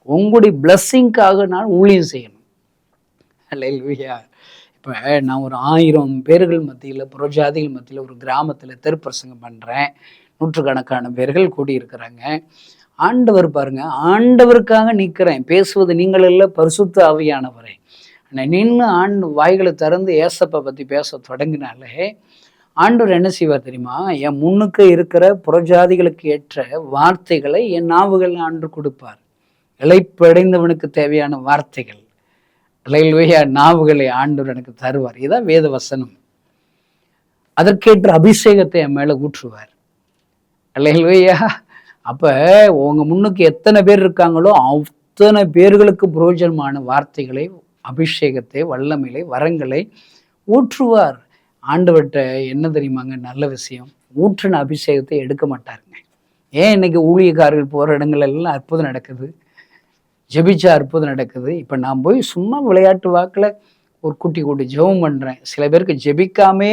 உங்களுடைய பிளஸ்ஸிங்காகனாலும் ஊழியம் செய்யணும். அல்லேலூயா. இப்போ நான் ஒரு 1000 பேர்கள் மத்தியில், புறஜாதிகள் மத்தியில் ஒரு கிராமத்தில் தெருப்பிரசங்கம் பண்ணுறேன். நூற்றுக்கணக்கான பேர்கள் கூடியிருக்கிறாங்க. ஆண்டவர் பாருங்க, ஆண்டவருக்காக நிற்கிறேன். பேசுவது நீங்கள் எல்லாம் பரிசுத்த ஆவியானவரே. நின்று வாய்களை திறந்து ஏசப்பை பற்றி பேச தொடங்கினாலே ஆண்டவர் என்ன செய்வார் தெரியுமா? என் முன்னுக்கு இருக்கிற புறஜாதிகளுக்கு ஏற்ற வார்த்தைகளை என் நாவுகள் ஆண்டு கொடுப்பார். இளைப்படைந்தவனுக்கு தேவையான வார்த்தைகள், அல்லேலூயா, நாவுகளை ஆண்டவர் எனக்கு தருவார். இதான் வேத வசனம். அதற்கேற்ற அபிஷேகத்தை என் மேலே ஊற்றுவார். அல்லேலூயா. அப்போ உங்க முன்னுக்கு எத்தனை பேர் இருக்காங்களோ அத்தனை பேர்களுக்கு பிரயோஜனமான வார்த்தைகளை, அபிஷேகத்தை, வல்லமையை, வரங்களை ஊற்றுவார். ஆண்டவர்கிட்ட என்ன தெரியுமாங்க நல்ல விஷயம்? ஊற்றின அபிஷேகத்தை எடுக்க மாட்டாருங்க. ஏன் இன்னைக்கு ஊழியக்காரர்கள் போகிற இடங்கள் எல்லாம் அற்புதம் நடக்குது, ஜெபிச்சா அற்புதம் நடக்குது. இப்போ நான் போய் சும்மா விளையாட்டு வாக்கில் ஒரு குட்டி ஜெபம் பண்ணுறேன். சில பேருக்கு ஜெபிக்காமே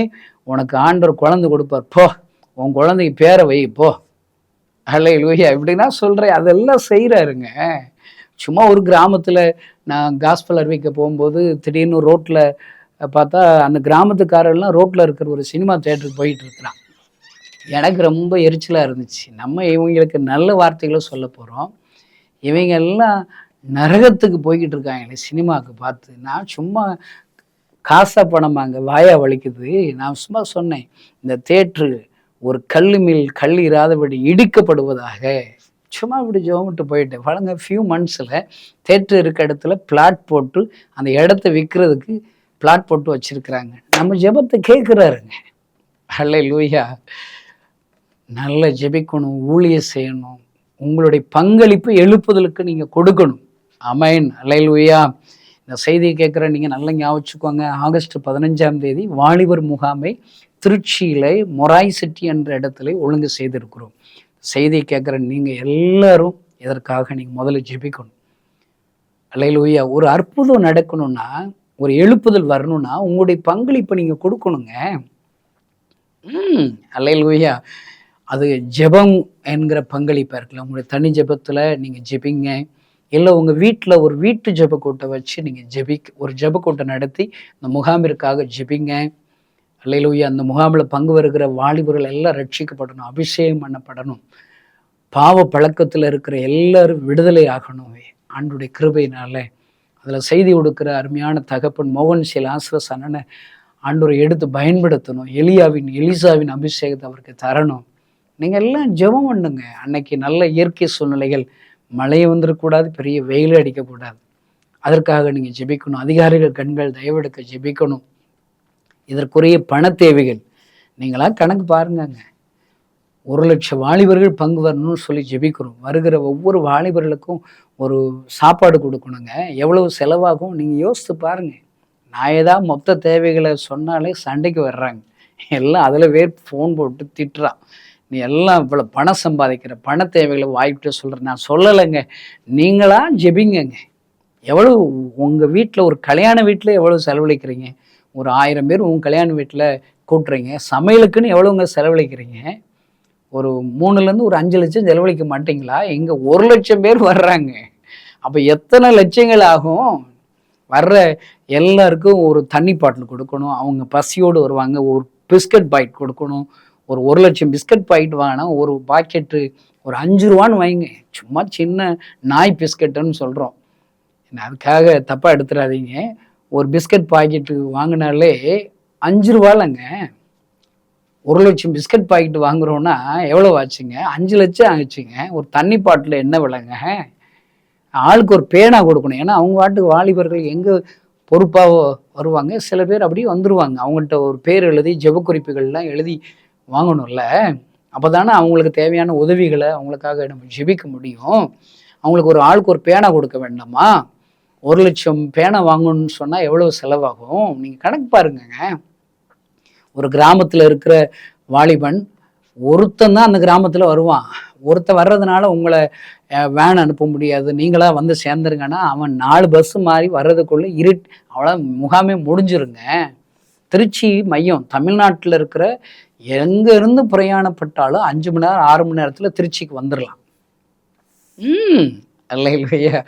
உனக்கு ஆண்டவர் குழந்தை கொடுப்பார், போ உன் குழந்தைக்கு பேரை வை போ, அல்லேலூயா, இப்படின்னா சொல்கிறேன். அதெல்லாம் செய்கிறாருங்க. சும்மா ஒரு கிராமத்தில் நான் காஸ்பல் அறிவிக்க போகும்போது திடீர்னு ரோட்டில் பார்த்தா அந்த கிராமத்துக்காரெல்லாம் ரோட்டில் இருக்கிற ஒரு சினிமா தேட்டருக்கு போயிட்டு இருக்கிறான். எனக்கு ரொம்ப எரிச்சலாக இருந்துச்சு. நம்ம இவங்களுக்கு நல்ல வார்த்தைகளை சொல்ல போகிறோம், இவங்க எல்லாம் நரகத்துக்கு போய்கிட்டு இருக்காங்களே சினிமாவுக்கு பார்த்து. நான் சும்மா காசா பணமாங்க வாயா வலிக்குது. நான் சும்மா சொன்னேன், இந்த தேட்ரு ஒரு கல் இராதபடி இடிக்கப்படுவதாக. சும்மா இப்படி ஜோமிட்டு போயிட்டேன். பாருங்க, ஃபியூ மந்த்ஸில் தேட்டர் இருக்க இடத்துல பிளாட் போட்டு அந்த இடத்த விற்கிறதுக்கு பிளாட் போட்டு வச்சிருக்கிறாங்க. நம்ம ஜெபத்தை கேட்குறாருங்க. அல்லேலூயா. நல்ல ஜெபிக்கணும், ஊழியம் செய்யணும், உங்களுடைய பங்களிப்பு எழுப்புதலுக்கு நீங்கள் கொடுக்கணும். ஆமென். அல்லேலூயா. இந்த செய்தியை கேட்குற நீங்கள் நல்லா ஞாபகிச்சுக்கோங்க. ஆகஸ்ட் 15ஆம் தேதி வாலிபர் முகாமை திருச்சியில் மொராய் சிட்டி என்ற இடத்துல ஒழுங்கு செய்திருக்கிறோம். செய்தியை கேட்குற நீங்கள் எல்லாரும் இதற்காக நீங்கள் முதல்ல ஜெபிக்கணும். அல்லேலூயா. ஒரு அற்புதம் நடக்கணும்னா, ஒரு எழுப்புதல் வரணும்னா உங்களுடைய பங்களிப்பை நீங்கள் கொடுக்கணுங்க. அல்லேலூயா. அது ஜெபம் என்கிற பங்களிப்பாக இருக்கலாம். உங்களுடைய தனி ஜெபத்தில் நீங்கள் ஜெபிங்க. இல்லை உங்கள் வீட்டில் ஒரு வீட்டு ஜெபக்கூட்டை வச்சு நீங்கள் ஒரு ஜெபக்கூட்டை நடத்தி இந்த முகாமிற்காக ஜெபிங்க. அல்லேலூயா. அந்த முகாமில் பங்கு வருகிற வாலிபர்கள் எல்லாம் ரட்சிக்கப்படணும், அபிஷேகம் பண்ணப்படணும். பாவ பழக்கத்தில் இருக்கிற எல்லாரும் விடுதலை ஆகணும் ஆண்டுடைய கிருபையினால. அதில் செய்தி கொடுக்குற அருமையான தகப்பன் மோகன் ஆசிரஸ் அண்ணனை ஆண்டவரை எடுத்து பயன்படுத்தணும். எலிசாவின் அபிஷேகத்தை அவருக்கு தரணும். நீங்கள் எல்லாம் ஜெபம் பண்ணுங்க. அன்னைக்கு நல்ல இயற்கை சூழ்நிலைகள், மழை வந்துடக்கூடாது, பெரிய வெயில் அடிக்கக்கூடாது. அதற்காக நீங்கள் ஜெபிக்கணும். அதிகாரிகள் கண்கள் தயவெடுக்க ஜெபிக்கணும். இதற்குரிய பண தேவைகள் நீங்களாம் கணக்கு பாருங்கங்க. 1,00,000 வாலிபர்கள் பங்கு வரணும்னு சொல்லி ஜெபிக்கிறோம். வருகிற ஒவ்வொரு வாலிபர்களுக்கும் ஒரு சாப்பாடு கொடுக்கணுங்க. எவ்வளவு செலவாகும் நீங்கள் யோசித்து பாருங்கள். நான் ஏதாவது மொத்த தேவைகளை சொன்னாலே சண்டைக்கு வர்றாங்க. எல்லாம் அதில் ஃபோன் போட்டு திட்டுறான், நீ எல்லாம் இவ்வளோ பணம் சம்பாதிக்கிற, பண தேவைகளை வாய்ப்பிட்டு சொல்கிற. நான் சொல்லலைங்க, நீங்களா ஜெபிங்கங்க. எவ்வளோ உங்கள் வீட்டில் ஒரு கல்யாண வீட்டில் எவ்வளோ செலவழிக்கிறீங்க? ஒரு 1000 பேர் உங்கள் கல்யாண வீட்டில் கூட்டுறீங்க. சமையலுக்குன்னு எவ்வளோங்க செலவழிக்கிறீங்க? ஒரு 3லேருந்து ஒரு 5 லட்சம் செலவழிக்க மாட்டிங்களா? இங்கே 1,00,000 பேர் வர்றாங்க. அப்போ எத்தனை லட்சங்கள் ஆகும்? வர்ற எல்லாருக்கும் ஒரு தண்ணி பாட்டில் கொடுக்கணும். அவங்க பசியோடு வருவாங்க. ஒரு பிஸ்கட் பாக்கெட் கொடுக்கணும். ஒரு 1,00,000 பிஸ்கட் பாக்கெட் வாங்கினா ஒரு பாக்கெட்டு ஒரு 5 ரூபான்னு வைங்க. சும்மா சின்ன நாய் பிஸ்கட்டுன்னு சொல்கிறோம். அதுக்காக தப்பாக எடுத்துடாதீங்க. ஒரு பிஸ்கட் பாக்கெட்டு வாங்கினாலே 5 ரூபாலங்க. 1,00,000 பிஸ்கட் பாக்கெட் வாங்குறோன்னா எவ்வளோ ஆச்சுங்க? 5 லட்சம் ஆச்சுங்க. ஒரு தண்ணி பாட்டில் என்ன விலைங்க? ஆளுக்கு ஒரு பேனா கொடுக்கணும். ஏன்னா அவங்க வாட்டுக்கு வாலிபர்கள் எங்கே பொறுப்பாக வருவாங்க. சில பேர் அப்படியே வந்துடுவாங்க. அவங்கள்ட்ட ஒரு பேர் எழுதி ஜெபக்குறிப்புகள்லாம் எழுதி வாங்கணும்ல. அப்போ தானே அவங்களுக்கு தேவையான உதவிகளை அவங்களுக்காக நம்ம ஜெபிக்க முடியும். அவங்களுக்கு ஒரு ஆளுக்கு ஒரு பேனா கொடுக்க வேண்டாமா? 1,00,000 பேனா வாங்கணும்னு சொன்னால் எவ்வளோ செலவாகும்? நீங்கள் கணக்கு பாருங்கங்க. ஒரு கிராமத்தில் இருக்கிற வாலிபன் ஒருத்தன் தான் அந்த கிராமத்தில் வருவான். ஒருத்தன் வர்றதுனால உங்களை வேன் அனுப்ப முடியாது, நீங்களா வந்து சேர்ந்துருங்கன்னா அவன் 4 பஸ்ஸு மாறி வர்றதுக்குள்ளே அவ்வளோ முகாமே முடிஞ்சிருங்க. திருச்சி மையம் தமிழ்நாட்டில் இருக்கிற எங்கே இருந்து பிரயாணப்பட்டாலும் 5 மணி நேரம் 6 மணி நேரத்தில் திருச்சிக்கு வந்துடலாம். இல்லையா?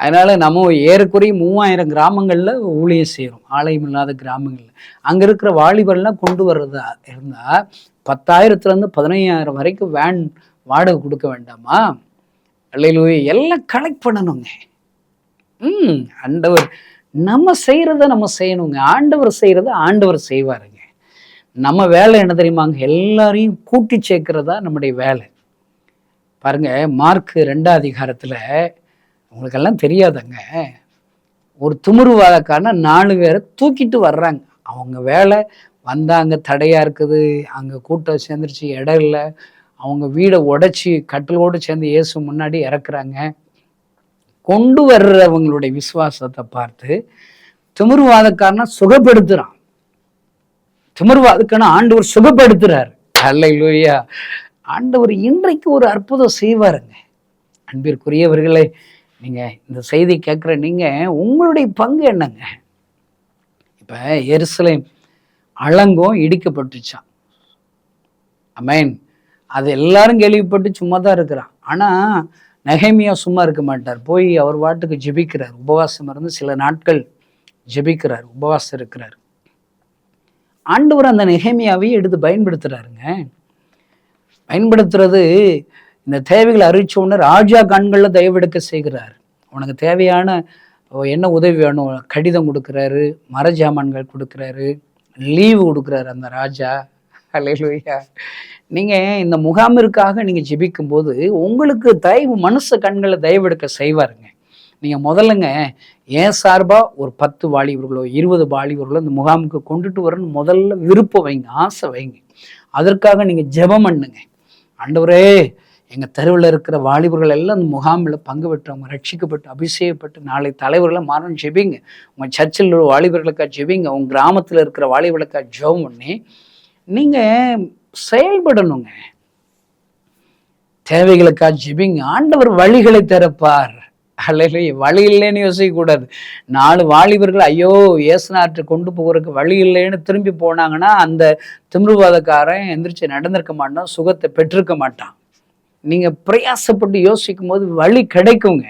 அதனால நம்ம ஏறக்குறைய 3000 கிராமங்களில் ஊழியம் செய்கிறோம், ஆலயம் இல்லாத கிராமங்களில். அங்கே இருக்கிற வாலிபர்லாம் கொண்டு வர்றதா இருந்தால் 10,000 15,000 வரைக்கும் வேன் வாடகை கொடுக்க வேண்டாமா? அல்லேலூயா. எல்லாம் கலெக்ட் பண்ணணுங்க. ஆண்டவர் நம்ம செய்கிறத நம்ம செய்யணுங்க. ஆண்டவர் செய்கிறத ஆண்டவர் செய்வாருங்க. நம்ம வேலை என்ன தெரியுமாங்க? எல்லாரையும் கூட்டி சேர்க்கிறதா நம்முடைய வேலை. பாருங்க, மார்க் 2ஆம் அதிகாரத்தில் உங்களுக்கெல்லாம் தெரியாதங்க, ஒரு திமிருவாதக்காரன 4 பேரை தூக்கிட்டு வர்றாங்க. அவங்க வேலை வந்தாங்க, தடையாக இருக்குது, அங்கே கூட்டம் சேர்ந்துருச்சு, இடம் இல்லை. அவங்க வீடை உடைச்சி கட்டிலோடு சேர்ந்து இயேசு முன்னாடி இறக்குறாங்க. கொண்டு வர்றவங்களுடைய விசுவாசத்தை பார்த்து திமிருவாதக்காரனை சுகப்படுத்துகிறான். திமிருவாதக்காரனை ஆண்டவர் சுகப்படுத்துறாரு. அல்லேலூயா. ஆண்டவர் இன்றைக்கு ஒரு அற்புதம் செய்வாருங்க. அன்பிற்குரியவர்களே, நீங்கள் இந்த செய்தி கேட்குற நீங்கள் உங்களுடைய பங்கு என்னங்க? இப்போ எருசலேம் அலங்கம் இடிக்கப்பட்டுச்சான். ஆமென். அது எல்லாரும் கேள்விப்பட்டு சும்மா தான் இருக்கிறான். ஆனால் நெகேமியா சும்மா இருக்க மாட்டார். போய் அவர் பாட்டுக்கு ஜெபிக்கிறார். உபவாசம் இருந்து சில நாட்கள் ஜெபிக்கிறார், உபவாசம் இருக்கிறார். ஆண்டவர் அந்த நெகேமியாவையும் எடுத்து பயன்படுத்துகிறாருங்க. பயன்படுத்துறது, இந்த தேவைகளை அறிவிச்ச உடனே ராஜா கண்களில் தயவெடுக்க செய்கிறார். உனக்கு தேவையான என்ன உதவி வேணும்? கடிதம் கொடுக்குறாரு, மரஜாமான்கள் கொடுக்குறாரு, லீவு கொடுக்குறாரு அந்த ராஜா. அல்லேலூயா. நீங்கள் இந்த முகாமிற்காக நீங்கள் ஜெபிக்கும் போது உங்களுக்கு தயவு மனுஷ கண்களை தயவெடுக்க செய்வாருங்க. நீங்கள் முதல்லங்க ஏன் சார்பாக ஒரு 10 வாலிபர்களோ 20 வாலிபர்களோ இந்த முகாமுக்கு கொண்டுட்டு வரணும்னு முதல்ல விருப்பம் வைங்க, ஆசை வைங்க. அதற்காக நீங்கள் ஜெபம் பண்ணுங்க. ஆண்டவரே, எங்கள் தெருவில் இருக்கிற வாலிபர்கள் எல்லாம் அந்த முகாமில் பங்கு பெற்றவங்க ரட்சிக்கப்பட்டு அபிஷேகப்பட்டு நாளை தலைவர்களை மாறணும் ஜெபிங்க. உங்கள் சர்ச்சில் உள்ள வாலிபர்களுக்காக ஜெபிங்க. உங்கள் கிராமத்தில் இருக்கிற வாலிபர்களுக்காக ஜெபம் பண்ணி நீங்கள் செயல்படணுங்க. தேவைகளுக்காக ஜெபிங்க. ஆண்டவர் வழிகளை திறப்பார். அல்லேலூயா. வழி இல்லைன்னு யோசிக்கக்கூடாது. 4 வாலிபர்கள் ஐயோ ஏசுநாற்றை கொண்டு போகிறதுக்கு வழி இல்லைன்னு திரும்பி போனாங்கன்னா அந்த திமிருவாதக்காரன் எந்திரிச்சு நடந்திருக்க மாட்டான், சுகத்தை பெற்றிருக்க மாட்டான். நீங்கள் பிரயாசப்பட்டு யோசிக்கும் போது வழி கிடைக்குங்க.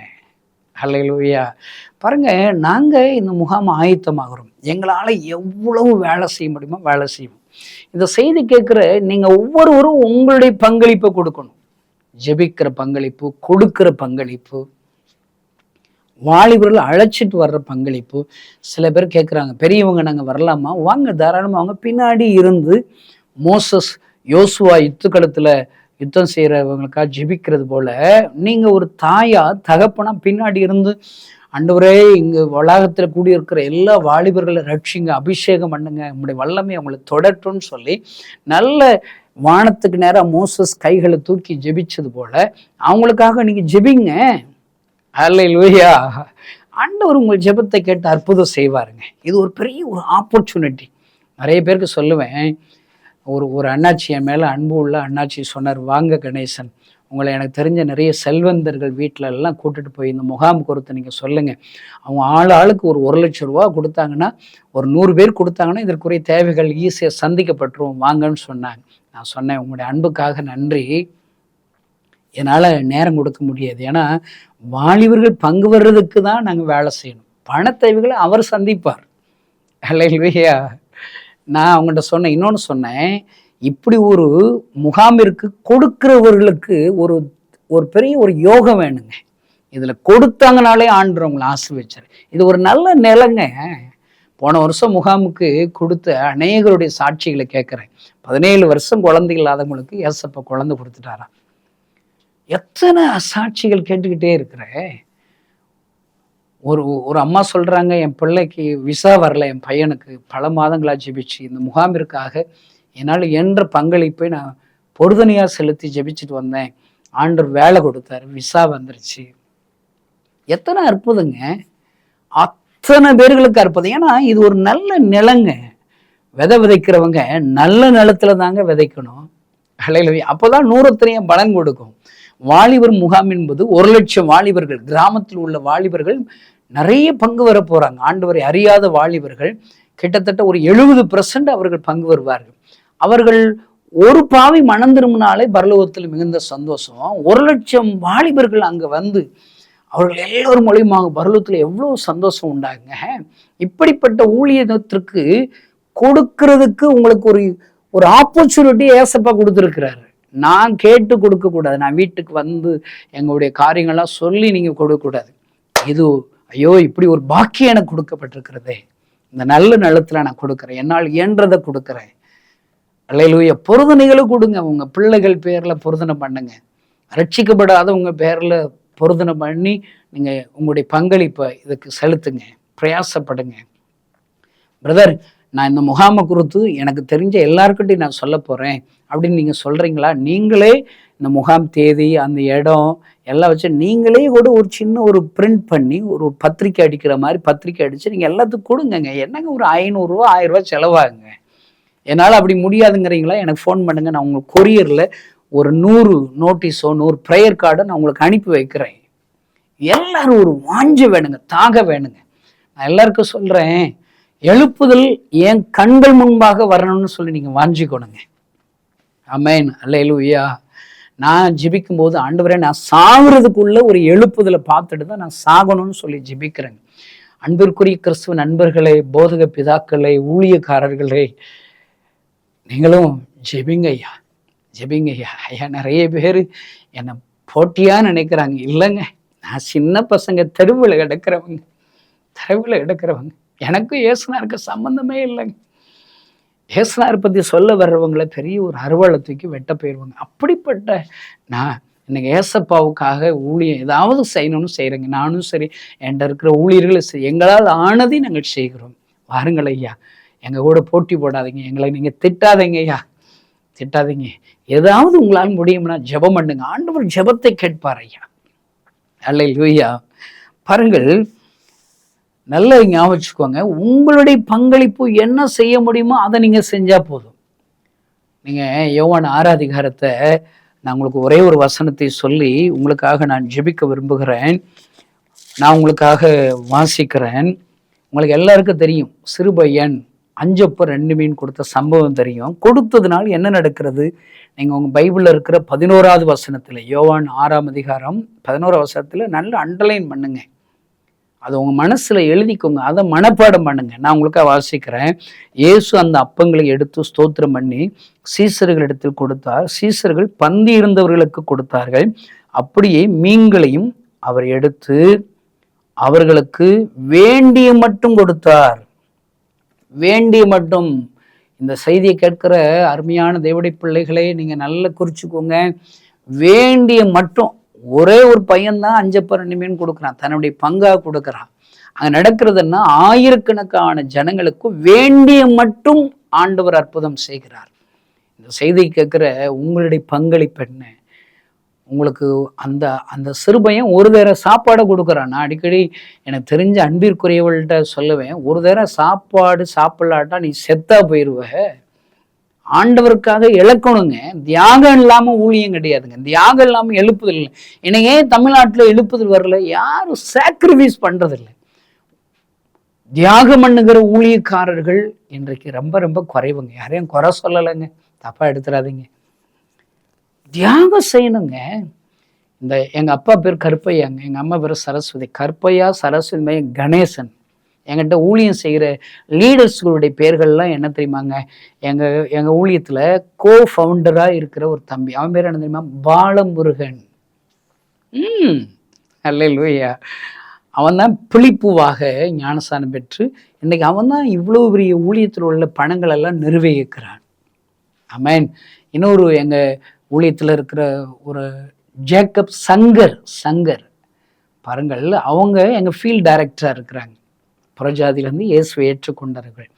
அல்லேலூயா. பாருங்க, நாங்கள் இந்த முகாம் ஆயத்தமாகிறோம். எங்களால் எவ்வளவு வேலை செய்ய முடியுமோ வேலை செய்வோம். இந்த செய்தி கேட்குற நீங்கள் ஒவ்வொருவரும் உங்களுடைய பங்களிப்பை கொடுக்கணும். ஜெபிக்கிற பங்களிப்பு, கொடுக்கிற பங்களிப்பு, வாலிபர்கள் அழைச்சிட்டு வர்ற பங்களிப்பு. சில பேர் கேட்குறாங்க, பெரியவங்க நாங்கள் வரலாமா? வாங்க, தாராளமாக அவங்க. பின்னாடி இருந்து மோசஸ் யோசுவா யுத்தக்களத்தில் யுத்தம் செய்கிறவங்களுக்காக ஜெபிக்கிறது போல நீங்கள் ஒரு தாயா தகப்பனா பின்னாடி இருந்து ஆண்டவரே இங்கே வளாகத்தில் கூடியிருக்கிற எல்லா வாலிபர்களை ரட்சிங்க, அபிஷேகம் பண்ணுங்க, நம்முடைய வல்லமை அவங்களை தொடட்டும்னு சொல்லி நல்ல வானத்துக்கு நேராக மோசஸ் கைகளை தூக்கி ஜெபிச்சது போல அவங்களுக்காக நீங்கள் ஜெபிங்க. அல்லேலூயா. ஆண்டவர் உங்கள் ஜெபத்தை கேட்டு அற்புதம் செய்வாருங்க. இது ஒரு பெரிய ஒரு ஆப்பர்ச்சுனிட்டி. நிறைய பேருக்கு சொல்லுவேன். ஒரு அண்ணாச்சி என் மேலே அன்பு உள்ள அண்ணாச்சி சொன்னார், வாங்க கணேசன், உங்களை எனக்கு தெரிஞ்ச நிறைய செல்வந்தர்கள் வீட்டில எல்லாம் கூட்டிட்டு போய் இந்த முகாம் குறித்து நீங்கள் சொல்லுங்கள். அவங்க ஆளுக்கு ஒரு 1,00,000 ரூபா கொடுத்தாங்கன்னா, ஒரு 100 பேர் கொடுத்தாங்கன்னா இதற்குரிய தேவைகள் ஈஸியாக சந்திக்கப்பட்டுரும், வாங்கன்னு சொன்னாங்க. நான் சொன்னேன், உங்களுடைய அன்புக்காக நன்றி, என்னால் நேரம் கொடுக்க முடியாது. ஏன்னா வாலிபர்கள் பங்கு வர்றதுக்கு தான் நாங்கள் வேலை செய்யணும். பண தேவைகளை அவர் சந்திப்பார். அல்லேலூயா. நான் அவங்கள்ட்ட சொன்னேன், இன்னொன்று சொன்னேன், இப்படி ஒரு முகாமிற்கு கொடுக்கிறவர்களுக்கு ஒரு பெரிய ஒரு யோகம் வேணுங்க. இதில் கொடுத்தாங்கனாலே ஆண்டவங்களை ஆசீர்வதிச்சார். இது ஒரு நல்ல நிலைங்க. போன வருஷம் முகாமுக்கு கொடுத்த அநேகருடைய சாட்சிகளை கேட்குறேன். 17 வருஷம் குழந்தை இல்லாதவங்களுக்கு ஏசப்பா குழந்தை கொடுத்துட்டாராம். எத்தனை சாட்சிகள் கேட்டுக்கிட்டே இருக்கிறேன். ஒரு அம்மா சொல்கிறாங்க, என் பிள்ளைக்கு விசா வரல, என் பையனுக்கு பல மாதங்களாக ஜெபிச்சு இந்த முகாமிற்காக என்னால் என்ற பங்களிப்பை நான் பொருதனையாக செலுத்தி ஜெபிச்சுட்டு வந்தேன். ஆண்டவர் வேலை கொடுத்தாரு, விசா வந்துருச்சு. எத்தனை அற்புதங்க! அத்தனை பேர்களுக்கு அற்புதம். ஏன்னா இது ஒரு நல்ல நிலங்க. விதைக்கிறவங்க நல்ல நிலத்துல தாங்க விதைக்கணும். அப்போதான் 100 பலன் கொடுக்கும். வாலிபர் முகாம் என்பது 1,00,000 வாலிபர்கள், கிராமத்தில் உள்ள வாலிபர்கள் நிறைய பங்கு வர போறாங்க. ஆண்டவரை அறியாத வாலிபர்கள் கிட்டத்தட்ட ஒரு 70% அவர்கள் பங்கு வருவார்கள். அவர்கள் ஒரு பாவி மனம் திரும்பினாலே பரலோகத்தில் மிகுந்த சந்தோஷம். 1,00,000 வாலிபர்கள் அங்க வந்து அவர்கள் எல்லோரும் மூலியமாக பரலோகத்தில் எவ்வளவு சந்தோஷம் உண்டாகுங்க. இப்படிப்பட்ட ஊழியத்திற்கு கொடுக்கறதுக்கு உங்களுக்கு ஒரு ஆப்பர்ச்சுனிட்டி ஏசப்பா கொடுத்துருக்கிறாரு. நான் கேட்டு கொடுக்க கூடாது, நான் வீட்டுக்கு வந்து எங்களுடைய காரியங்கள்லாம் சொல்லி நீங்க கொடுக்க கூடாது. இது ஐயோ இப்படி ஒரு பாக்கியம் எனக்கு கொடுக்கப்பட்டிருக்கிறதே, இந்த நல்ல நிலத்துல நான் கொடுக்குறேன், என்னால் இயன்றதை கொடுக்குறேன். அல்லேலூயா. பொருதனைகளும் கொடுங்க. உங்க பிள்ளைகள் பேர்ல பொருதனை பண்ணுங்க. ரட்சிக்கப்படாத உங்க பேர்ல பொருதனை பண்ணி நீங்க உங்களுடைய பங்களிப்பை இதுக்கு செலுத்துங்க, பிரயாசப்படுங்க. பிரதர், நான் இந்த முகாமை குறித்து எனக்கு தெரிஞ்ச எல்லாருக்கிட்டையும் நான் சொல்ல போறேன் அப்படின்னு நீங்க சொல்றீங்களா? நீங்களே இந்த முகாம் தேதி, அந்த இடம் எல்லாம் வச்சு நீங்களே கூட ஒரு சின்ன ஒரு பிரிண்ட் பண்ணி ஒரு பத்திரிக்கை அடிக்கிற மாதிரி பத்திரிக்கை அடிச்சு நீங்க எல்லாத்துக்கும் கொடுங்கங்க. என்னங்க ஒரு 500 ரூபா 1000 ரூபா செலவாகுங்க. என்னால் அப்படி முடியாதுங்கிறீங்களா? எனக்கு ஃபோன் பண்ணுங்க. நான் உங்களுக்கு கொரியரில் ஒரு 100 நோட்டீஸோ 100 ப்ரேயர் கார்டை நான் உங்களுக்கு அனுப்பி வைக்கிறேன். எல்லாரும் ஒரு வாஞ்ச வேணுங்க, தாக வேணுங்க. நான் எல்லாருக்கும் சொல்றேன், எழுப்புதல் என் கண்கள் முன்பாக வரணும்னு சொல்லி நீங்க வாஞ்சிக்கணுங்க. ஆமென், அல்லேலூயா. நான் ஜெபிக்கும் போது ஆண்டவரே நான் சாகுறதுக்குள்ள ஒரு எழுப்புதலை பார்த்துட்டு தான் நான் சாகணும்னு சொல்லி ஜெபிக்கிறேன். அன்பிற்குரிய கிறிஸ்துவ நண்பர்களே, போதக பிதாக்களே, ஊழியக்காரர்களே, நீங்களும் ஜெபிங்க ஐயா, ஜெபிங்க ஐயா. ஐயா நிறைய பேர் என்னை போட்டியா நினைக்கிறாங்க. இல்லைங்க, நான் சின்ன பசங்க, தெருவில் கிடக்கிறவங்க, எனக்கும் இயேசுனாருக்கு சம்பந்தமே இல்லைங்க. இயேசுனாரை பற்றி சொல்ல வர்றவங்களை பெரிய ஒரு அருவாளை தூக்கி வெட்ட போயிடுவாங்க. அப்படிப்பட்ட நான் இன்னைக்கு ஏசப்பாவுக்காக ஊழியம் ஏதாவது செய்யணும்னு செய்கிறேங்க. நானும் சரி, என்கிட்ட இருக்கிற ஊழியர்களை எங்களால் ஆனதையும் நாங்கள் செய்கிறோம். வாருங்கள் ஐயா, எங்கள் கூட போட்டி போடாதீங்க, எங்களை நீங்கள் திட்டாதீங்க ஐயா, திட்டாதீங்க. ஏதாவது உங்களால் முடியும்னா ஜெபம் பண்ணுங்க. ஆண்டவர் ஜெபத்தை கேட்பார் ஐயா. அல்லேலூயா. பாருங்கள், நல்ல ஞாபகம் வச்சுக்கோங்க, உங்களுடைய பங்களிப்பு என்ன செய்ய முடியுமோ அதை நீங்க செஞ்சா போதும். நீங்க யோவான் 6 அதிகாரத்தை நான் உங்களுக்கு ஒரே ஒரு வசனத்தை சொல்லி உங்களுக்காக நான் ஜெபிக்க விரும்புகிறேன். நான் உங்களுக்காக வாசிக்கிறேன். உங்களுக்கு எல்லாருக்கும் தெரியும், சிறுபையன் 5 அப்பம் 2 மீன் கொடுத்த சம்பவம் தெரியும். கொடுத்ததுனால என்ன நடக்கிறது? நீங்க உங்க பைபிள்ல இருக்கிற 11வது வசனத்துல, யோவான் 6ஆம் அதிகாரம் 11வது வசனத்துல நல்ல அண்டர்லைன் பண்ணுங்க. அதை உங்க மனசுல எழுதிக்கோங்க, அதை மனப்பாடம் பண்ணுங்க. நான் உங்களுக்காக வாசிக்கிறேன். இயேசு அந்த அப்பங்களை எடுத்து ஸ்தோத்திரம் பண்ணி சீசர்களிடத்தில் கொடுத்தார். சீசர்கள் பந்தி இருந்தவர்களுக்கு கொடுத்தார்கள். அப்படியே மீன்களையும் அவர் எடுத்து அவர்களுக்கு வேண்டிய மட்டும் கொடுத்தார். வேண்டிய மட்டும். இந்த செய்தியை கேட்கிற அருமையான தேவனுடைய பிள்ளைகளே, நீங்க நல்லா குறிச்சுக்கோங்க. வேண்டிய மட்டும். ஒரே ஒரு பையன்தான் 5 அப்பம் 2 மீன் கொடுக்குறான், தன்னுடைய பங்காக கொடுக்குறான். அங்க நடக்கிறதுன்னா ஆயிரக்கணக்கான ஜனங்களுக்கு வேண்டிய மட்டும் ஆண்டவர் அற்புதம் செய்கிறார். இந்த செய்தியை கேட்கிற உங்களுடைய பங்களிப்பு என்ன? உங்களுக்கு அந்த சிறுபையன் ஒரு வேற சாப்பாடை கொடுக்குறான். நான் அடிக்கடி எனக்கு தெரிஞ்ச அன்பிற்குரியவள்கிட்ட சொல்லுவேன், ஒரு வேற சாப்பாடு சாப்பிடலாட்டா நீ செத்தா போயிடுவ. ஆண்டவருக்காக இழக்கணுங்க. தியாகம் இல்லாம ஊழியம் கிடையாதுங்க. தியாகம் இல்லாம எழுப்புதல் இல்லை. இன்னைக்கு ஏன் தமிழ்நாட்டுல எழுப்புதல் வரல? யாரும் சாக்ரிஃபைஸ் பண்றதில்லை. தியாகம் பண்ணுகிற ஊழியக்காரர்கள் இன்றைக்கு ரொம்ப ரொம்ப குறைவுங்க. யாரையும் குறை சொல்லலைங்க, தப்பா எடுத்துடாதீங்க. தியாகம் செய்யணுங்க. இந்த எங்க அப்பா பேர் கருப்பையாங்க, எங்க அம்மா பேர் சரஸ்வதி. கருப்பையா, சரஸ்வதி, கணேசன். என்கிட்ட ஊழியம் செய்கிற லீடர்ஸ்களுடைய பேர்கள்லாம் என்ன தெரியுமாங்க? எங்க ஊழியத்துல கோ-ஃபவுண்டரா இருக்கிற ஒரு தம்பி, அவன் பேர் என்ன தெரியுமா? பாலமுருகன். அல்லேலூயா. அவன் தான் பிழிப்புவாக ஞானஸ்தானம் பெற்று இன்னைக்கு அவன் தான் இவ்வளவு பெரிய ஊழியத்தில் உள்ள பணங்கள் எல்லாம் நிர்வகிக்கிறான். ஆமென். இன்னொரு எங்க ஊழியத்தில் இருக்கிற ஒரு ஜேக்கப் சங்கர் பாருங்கள், அவங்க எங்கள் ஃபீல்ட் டைரக்டராக இருக்கிறாங்க. புறஜாதியிலேருந்து இயேசுவை ஏற்றுக்கொண்டார்கள்.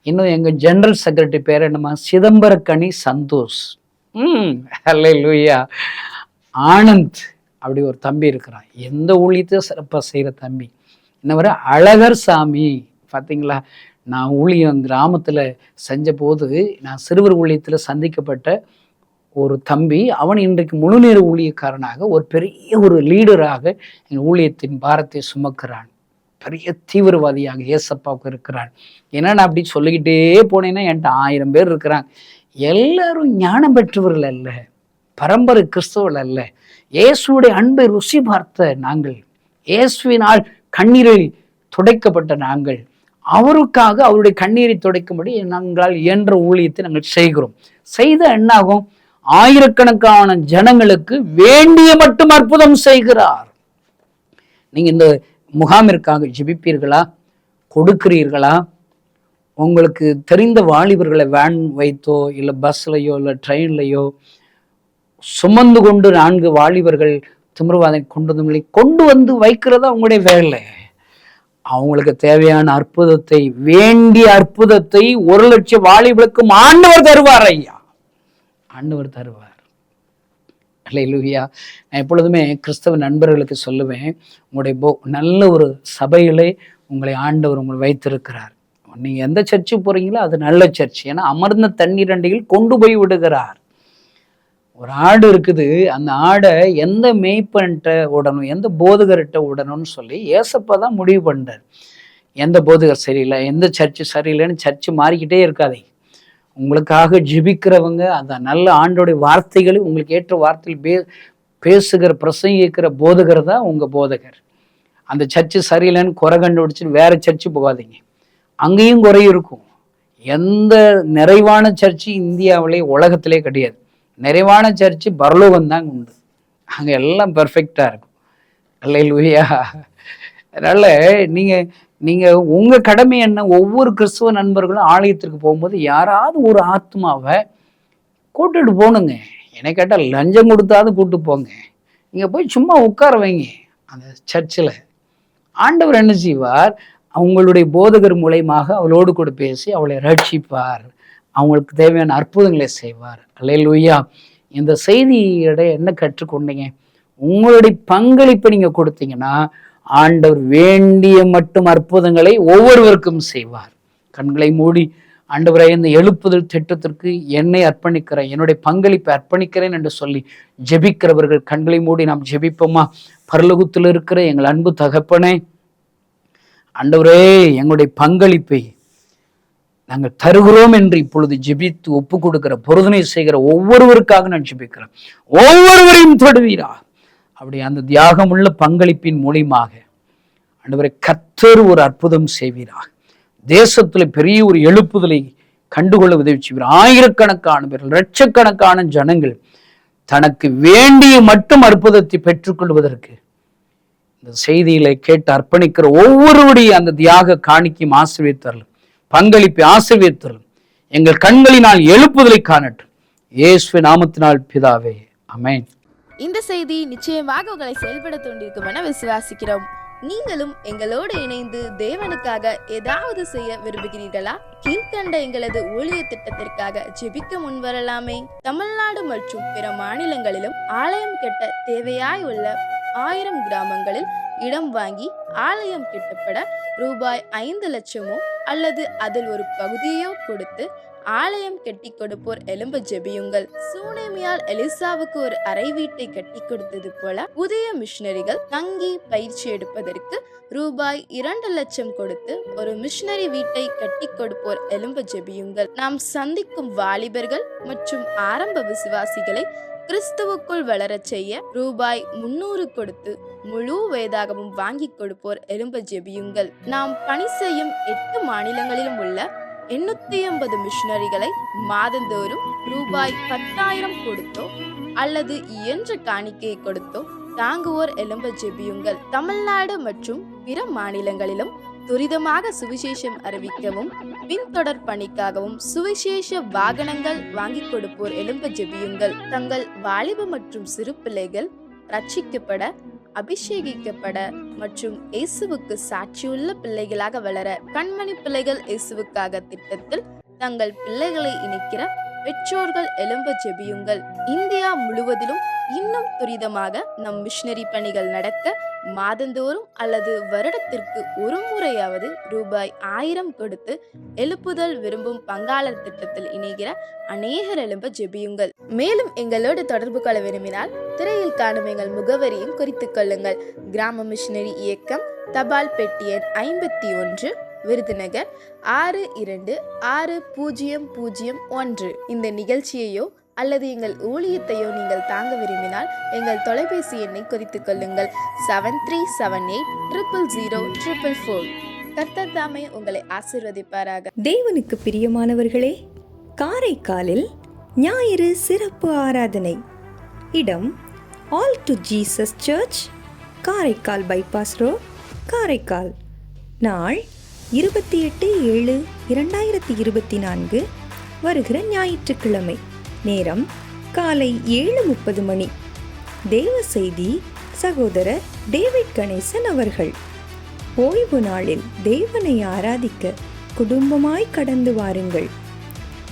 இன்னும் எங்கள் ஜெனரல் செக்ரட்டரி பேர் என்னம்மா, சிதம்பரக்கனி சந்தோஷ். அல்லேலூயா. ஆனந்த் அப்படி ஒரு தம்பி இருக்கிறான், எந்த ஊழியத்தையும் சிறப்பாக செய்கிற தம்பி. இன்ன வர அழகர் சாமி, பார்த்தீங்களா, நான் ஊழியம் கிராமத்தில் செஞ்ச போது நான் சிறுவர் ஊழியத்தில் சந்திக்கப்பட்ட ஒரு தம்பி, அவன் இன்றைக்கு முழுநேர ஊழியக்காரனாக ஒரு பெரிய ஒரு லீடராக என் ஊழியத்தின் பாரத்தை சுமக்கிறான். பெரிய தீவிரவாதியாக ஏசப்பாவுக்கு இருக்கிறான். ஏன்னா நான் அப்படி சொல்லிக்கிட்டே போனேன்னா என்கிட்ட 1000 பேர் இருக்கிறாங்க. எல்லாரும் ஞானம் பெற்றவர்கள் அல்ல, பரம்பரை கிறிஸ்தவர்கள் அல்ல. இயேசுடைய அன்பை ருசி பார்த்த நாங்கள், இயேசுவினால் கண்ணீரில் துடைக்கப்பட்ட நாங்கள், அவருக்காக அவருடைய கண்ணீரை துடைக்கும்படி நாங்கள் இயன்ற ஊழியத்தை நாங்கள் செய்கிறோம். செய்த என்னாகும், ஆயிரக்கணக்கான ஜனங்களுக்கு வேண்டிய மட்டும் அற்புதம் செய்கிறார். நீங்க இந்த முகாமிற்காக ஜெபிப்பீர்களா, கொடுக்கிறீர்களா? உங்களுக்கு தெரிந்த வாலிபர்களை வேன் வைத்தோ இல்லை பஸ்லையோ இல்லை ட்ரெயின்லையோ சுமந்து கொண்டு 4 வாலிபர்கள் திமிர்வாதை கொண்டு வந்து வைக்கிறதா உங்களுடைய வேலை. அவங்களுக்கு தேவையான அற்புதத்தை, வேண்டிய அற்புதத்தை 1 லட்சம் வாலிபர்களுக்கும் ஆண்டவர் தருவார். ஐயா, ஆண்டவர் தருவார். அல்லேலூயா. நான் எப்பொழுதுமே கிறிஸ்தவ நண்பர்களுக்கு சொல்லுவேன், உங்களுடைய நல்ல ஒரு சபையிலே உங்களை ஆண்டவர் உங்களை வைத்திருக்கிறார். நீங்க எந்த சர்ச்சுக்கு போறீங்களோ அது நல்ல சர்ச். ஏன்னா அமர்ந்த தண்ணீர் அண்டையில் கொண்டு போய் விடுகிறார். ஒரு ஆடு இருக்குது, அந்த ஆடை எந்த மேய்ப்பன்ட்ட விடணும், எந்த போதகர்கிட்ட விடணும்னு சொல்லி ஏசப்பா தான் முடிவு பண்ணுறார். எந்த போதகர் சரியில்லை, எந்த சர்ச்சு சரியில்லைன்னு சர்ச்சு மாறிக்கிட்டே இருக்காதே. உங்களுக்காக ஜெபிக்கிறவங்க, அந்த நல்ல ஆண்டோடைய வார்த்தைகளை உங்களுக்கு ஏற்ற வார்த்தையில் பேசுகிற பிரசங்கிக்கிற போதகர் தான் உங்கள் போதகர். அந்த சர்ச்சு சரியில்லைன்னு குறை கண்டுபிடிச்சின்னு வேற சர்ச்சு போகாதீங்க, அங்கேயும் குறை இருக்கும். எந்த நிறைவான சர்ச்சு இந்தியாவிலே உலகத்திலே கிடையாது. நிறைவான சர்ச்சு பரலோகம் தான் உண்டு, அங்கே எல்லாம் பெர்ஃபெக்டாக இருக்கும். அல்லேலூயா. அதனால் நீங்கள் உங்கள் கடமை என்ன, ஒவ்வொரு கிறிஸ்துவ நண்பர்களும் ஆலயத்திற்கு போகும்போது யாராவது ஒரு ஆத்மாவை கூட்டுட்டு போகணுங்க. என்னை கேட்டால் லஞ்சம் கொடுத்தாவது கூட்டு போங்க. நீங்கள் போய் சும்மா உட்கார வைங்க அந்த சர்ச்சில். ஆண்டவர் என்ன செய்வார், அவங்களுடைய போதகர் மூலயமாக அவளோடு கூட பேசி அவளை ரட்சிப்பார், அவங்களுக்கு தேவையான அற்புதங்களை செய்வார். அல்லேலூயா. இந்த செய்தியோட என்ன கற்றுக்கொண்டீங்க, உங்களுடைய பங்களிப்பை நீங்கள் கொடுத்தீங்கன்னா ஆண்டவர் வேண்டிய மட்டும் அற்புதங்களை ஒவ்வொருவருக்கும் செய்வார். கண்களை மூடி, ஆண்டவரை இந்த எழுப்புதல் திட்டத்திற்கு என்னை அர்ப்பணிக்கிறேன், என்னுடைய பங்களிப்பை அர்ப்பணிக்கிறேன் என்று சொல்லி ஜெபிக்கிறவர்கள் கண்களை மூடி நாம் ஜெபிப்போமா? பரலோகத்தில் இருக்கிற எங்கள் அன்பு தகப்பனே, ஆண்டவரே, எங்களுடைய பங்களிப்பை நாங்கள் தருகிறோம் என்று இப்பொழுது ஜெபித்து ஒப்பு கொடுக்கிற, பொருதனை செய்கிற ஒவ்வொருவருக்காக நான் ஜெபிக்கிறேன். ஒவ்வொருவரையும் தொடுவீரா. அப்படி அந்த தியாகமுள்ள பங்களிப்பின் மூலியமாக ஆண்டவரை கர்த்தர் ஒரு அற்புதம் செய்வீரா. தேசத்துல பெரிய ஒரு எழுப்புதலை கண்டுகொள்ள உதவி செய்வீர். ஆயிரக்கணக்கான பேர்கள், லட்சக்கணக்கான ஜனங்கள் தனக்கு வேண்டிய மட்டும் அற்புதத்தை பெற்றுக்கொள்வதற்கு இந்த செய்திகளை கேட்டு அர்ப்பணிக்கிற ஒவ்வொருவருடைய அந்த தியாக காணிக்கையும் ஆசீர்வதித்தரலும், பங்களிப்பை ஆசீர்வதித்தரலும், எங்கள் கண்களினால் எழுப்புதலை காணட்டும். இயேசுவின் நாமத்தினால் பிதாவே, ஆமென். இந்த செய்தி நிச்சயமாக உங்களை செயல்பட தூண்டிருக்கும் என விசுவாசிக்கிறோம். நீங்களும் எங்களோடு இணைந்து தேவனுக்காக ஏதாவது செய்ய விரும்புகிறீர்களா? கீழ்கண்ட எங்களது ஊழிய திட்டத்திற்காக ஜெபிக்க முன்வரலாமே. தமிழ்நாடு மற்றும் பிற மாநிலங்களிலும் ஆலயம் கட்ட தேவையாய் உள்ள 1000 கிராமங்களில் இடம் வாங்கி ஆலயம் கட்டப்பட ரூபாய் 5 லட்சமோ அல்லது அதில் ஒரு பகுதியோ கொடுத்து ஆலயம் கட்டி கொடுப்போர் எழும்ப ஜெபியுங்கள். சூனேமியால் எலிசாவுக்கு ஒரு அறை வீட்டை கட்டி கொடுத்தது போல புதிய மிஷனரிகள் தங்கி பயிற்சி எடுப்பதற்கு ரூபாய் 2 லட்சம் கொடுத்து ஒரு மிஷனரி வீட்டை கட்டி கொடுப்போர் எழும்ப ஜெபியுங்கள். நாம் சந்திக்கும் வாலிபர்கள் மற்றும் ஆரம்ப விசுவாசிகளை கிறிஸ்துவுக்குள் வளரச் செய்ய ரூபாய் 300 கொடுத்து முழு வேதாகமும் வாங்கி கொடுப்போர் எழும்ப ஜெபியுங்கள். நாம் பணி செய்யும் 8 மாநிலங்களிலும் உள்ள 880 மிஷனரிகளை மாதந்தோறும் ரூபாய் 10,000 கொடுத்தோ அல்லது இயன்ற காணிக்கையை கொடுத்தோ தாங்குவோர் எழும்ப ஜெபியுங்கள். தமிழ்நாடு மற்றும் பிற மாநிலங்களிலும் துரிதமாக சுவிசேஷம் அறிவிக்கவும் பின்தொடர் பணிக்காகவும் சுவிசேஷ வாகனங்கள் வாங்கி கொடுப்போர் எழும்ப ஜெபியுங்கள். தங்கள் வாலிப மற்றும் சிறு பிள்ளைகள் ரட்சிக்கப்பட அபிஷேகிக்கப்பட மற்றும் இயேசுவுக்கு சாட்சியுள்ள பிள்ளைகளாக வளர கண்மணி பிள்ளைகள் இயேசுவுக்காக திட்டத்தில் தங்கள் பிள்ளைகளை இணைக்கிற பெற்றோர்கள் எழும்ப ஜெபியுங்கள். இந்தியா முழுவதிலும் இன்னும் துரிதமாக நம் மிஷனரி பணிகள் நடக்க மாதந்தோறும் அல்லது வருடத்திற்கு ஒரு முறையாவது ரூபாய் 1000 கொடுத்து எழுப்புதல் விரும்பும் பங்காளர் திட்டத்தில் இணைகிற அநேகர் எழும்ப ஜெபியுங்கள். மேலும் எங்களோடு தொடர்பு கொள்ள விரும்பினால் திரையில் காணும் எங்கள் முகவரியும் குறித்துக் கொள்ளுங்கள். கிராம மிஷனரி இயக்கம், தபால் பெட்டி எண் 51, விருதுநகர் 626001. இந்த நிகழ்ச்சியையோ அல்லது எங்கள் ஊழியத்தையோ நீங்கள் தாங்க விரும்பினால் எங்கள் தொலைபேசி எண்ணை குறித்துக் கொள்ளுங்கள். 7378000444. கர்த்தர் தாமே உங்களை ஆசீர்வதிப்பாராக. தேவனுக்கு பிரியமானவர்களே, காரைக்காலில் ஞாயிறு சிறப்பு ஆராதனை. இடம் All to Jesus Church, Karaikal bypass road, Karaikal. நாள் 28/7/2024, வருகிற ஞாயிற்றுக்கிழமை. நேரம் காலை 7:30 மணி. தேவ செய்தி சகோதரர் டேவிட் கணேசன் அவர்கள். ஓய்வு நாளில் தேவனை ஆராதிக்க குடும்பமாய் கடந்து வாருங்கள்.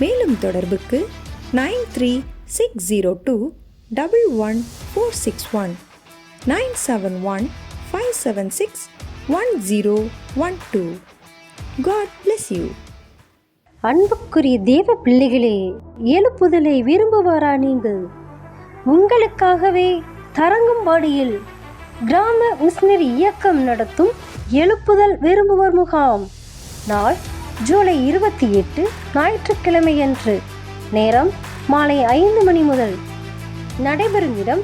மேலும் தொடர்புக்கு 9360211461, 97157611012. God bless you. அன்புக்குரிய தேவ பிள்ளைகளே, எழுப்புதலை விரும்புவாரா நீங்கள்? உங்களுக்காகவே தரங்கம்பாடியில் கிராம மிஷனரி இயக்கம் நடத்தும் எழுப்புதல் விரும்புவோர் முகாம். நாள் ஜூலை 28 ஞாயிற்றுக்கிழமையன்று. நேரம் மாலை 5 மணி முதல். நடைபெறும் இடம்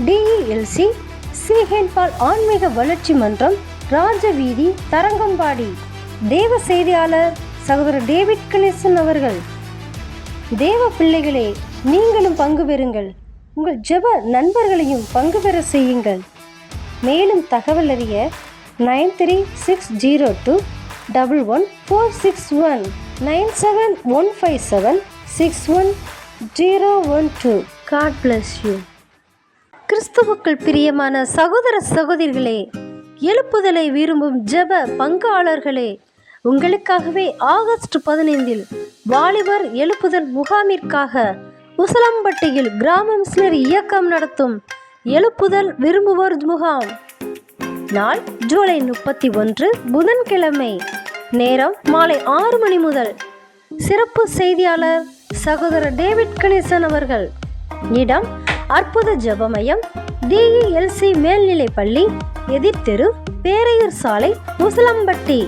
DELC சிஹென்பால் ஆன்மீக வளர்ச்சி மன்றம், ராஜவீதி, தரங்கம்பாடி. தேவ செய்தியாளர் சகோதரர் டேவிட் கணேசன் அவர்கள். தேவ பிள்ளைகளே, நீங்களும் பங்கு பெறுங்கள். உங்கள் ஜெப நண்பர்களையும் பங்கு பெற செய்யுங்கள். மேலும் தகவல் அறிய 9360211461, 97157611012. God bless you. கிறிஸ்துவுக்குள் பிரியமான சகோதர சகோதரிகளே, எழுப்புதலை விரும்பும் ஜெப பங்காளர்களே, உங்களுக்காகவே ஆகஸ்ட் 15 வாலிபர் எழுப்புதல் முகாமிற்காக உசிலம்பட்டியில் கிராம மிஷனரி இயக்கம் நடத்தும் எழுப்புதல் விரும்புவோர் முகாம். நாள் ஜூலை 31 புதன்கிழமை. நேரம் மாலை 6 மணி முதல். சிறப்பு செய்தியாளர் சகோதரர் டேவிட் கணேசன் அவர்கள். இடம் அற்புத ஜெபமயம், DELC மேல்நிலைப் பள்ளி, எதிர்த்தெரு, பேரையூர் சாலை, உசிலம்பட்டி.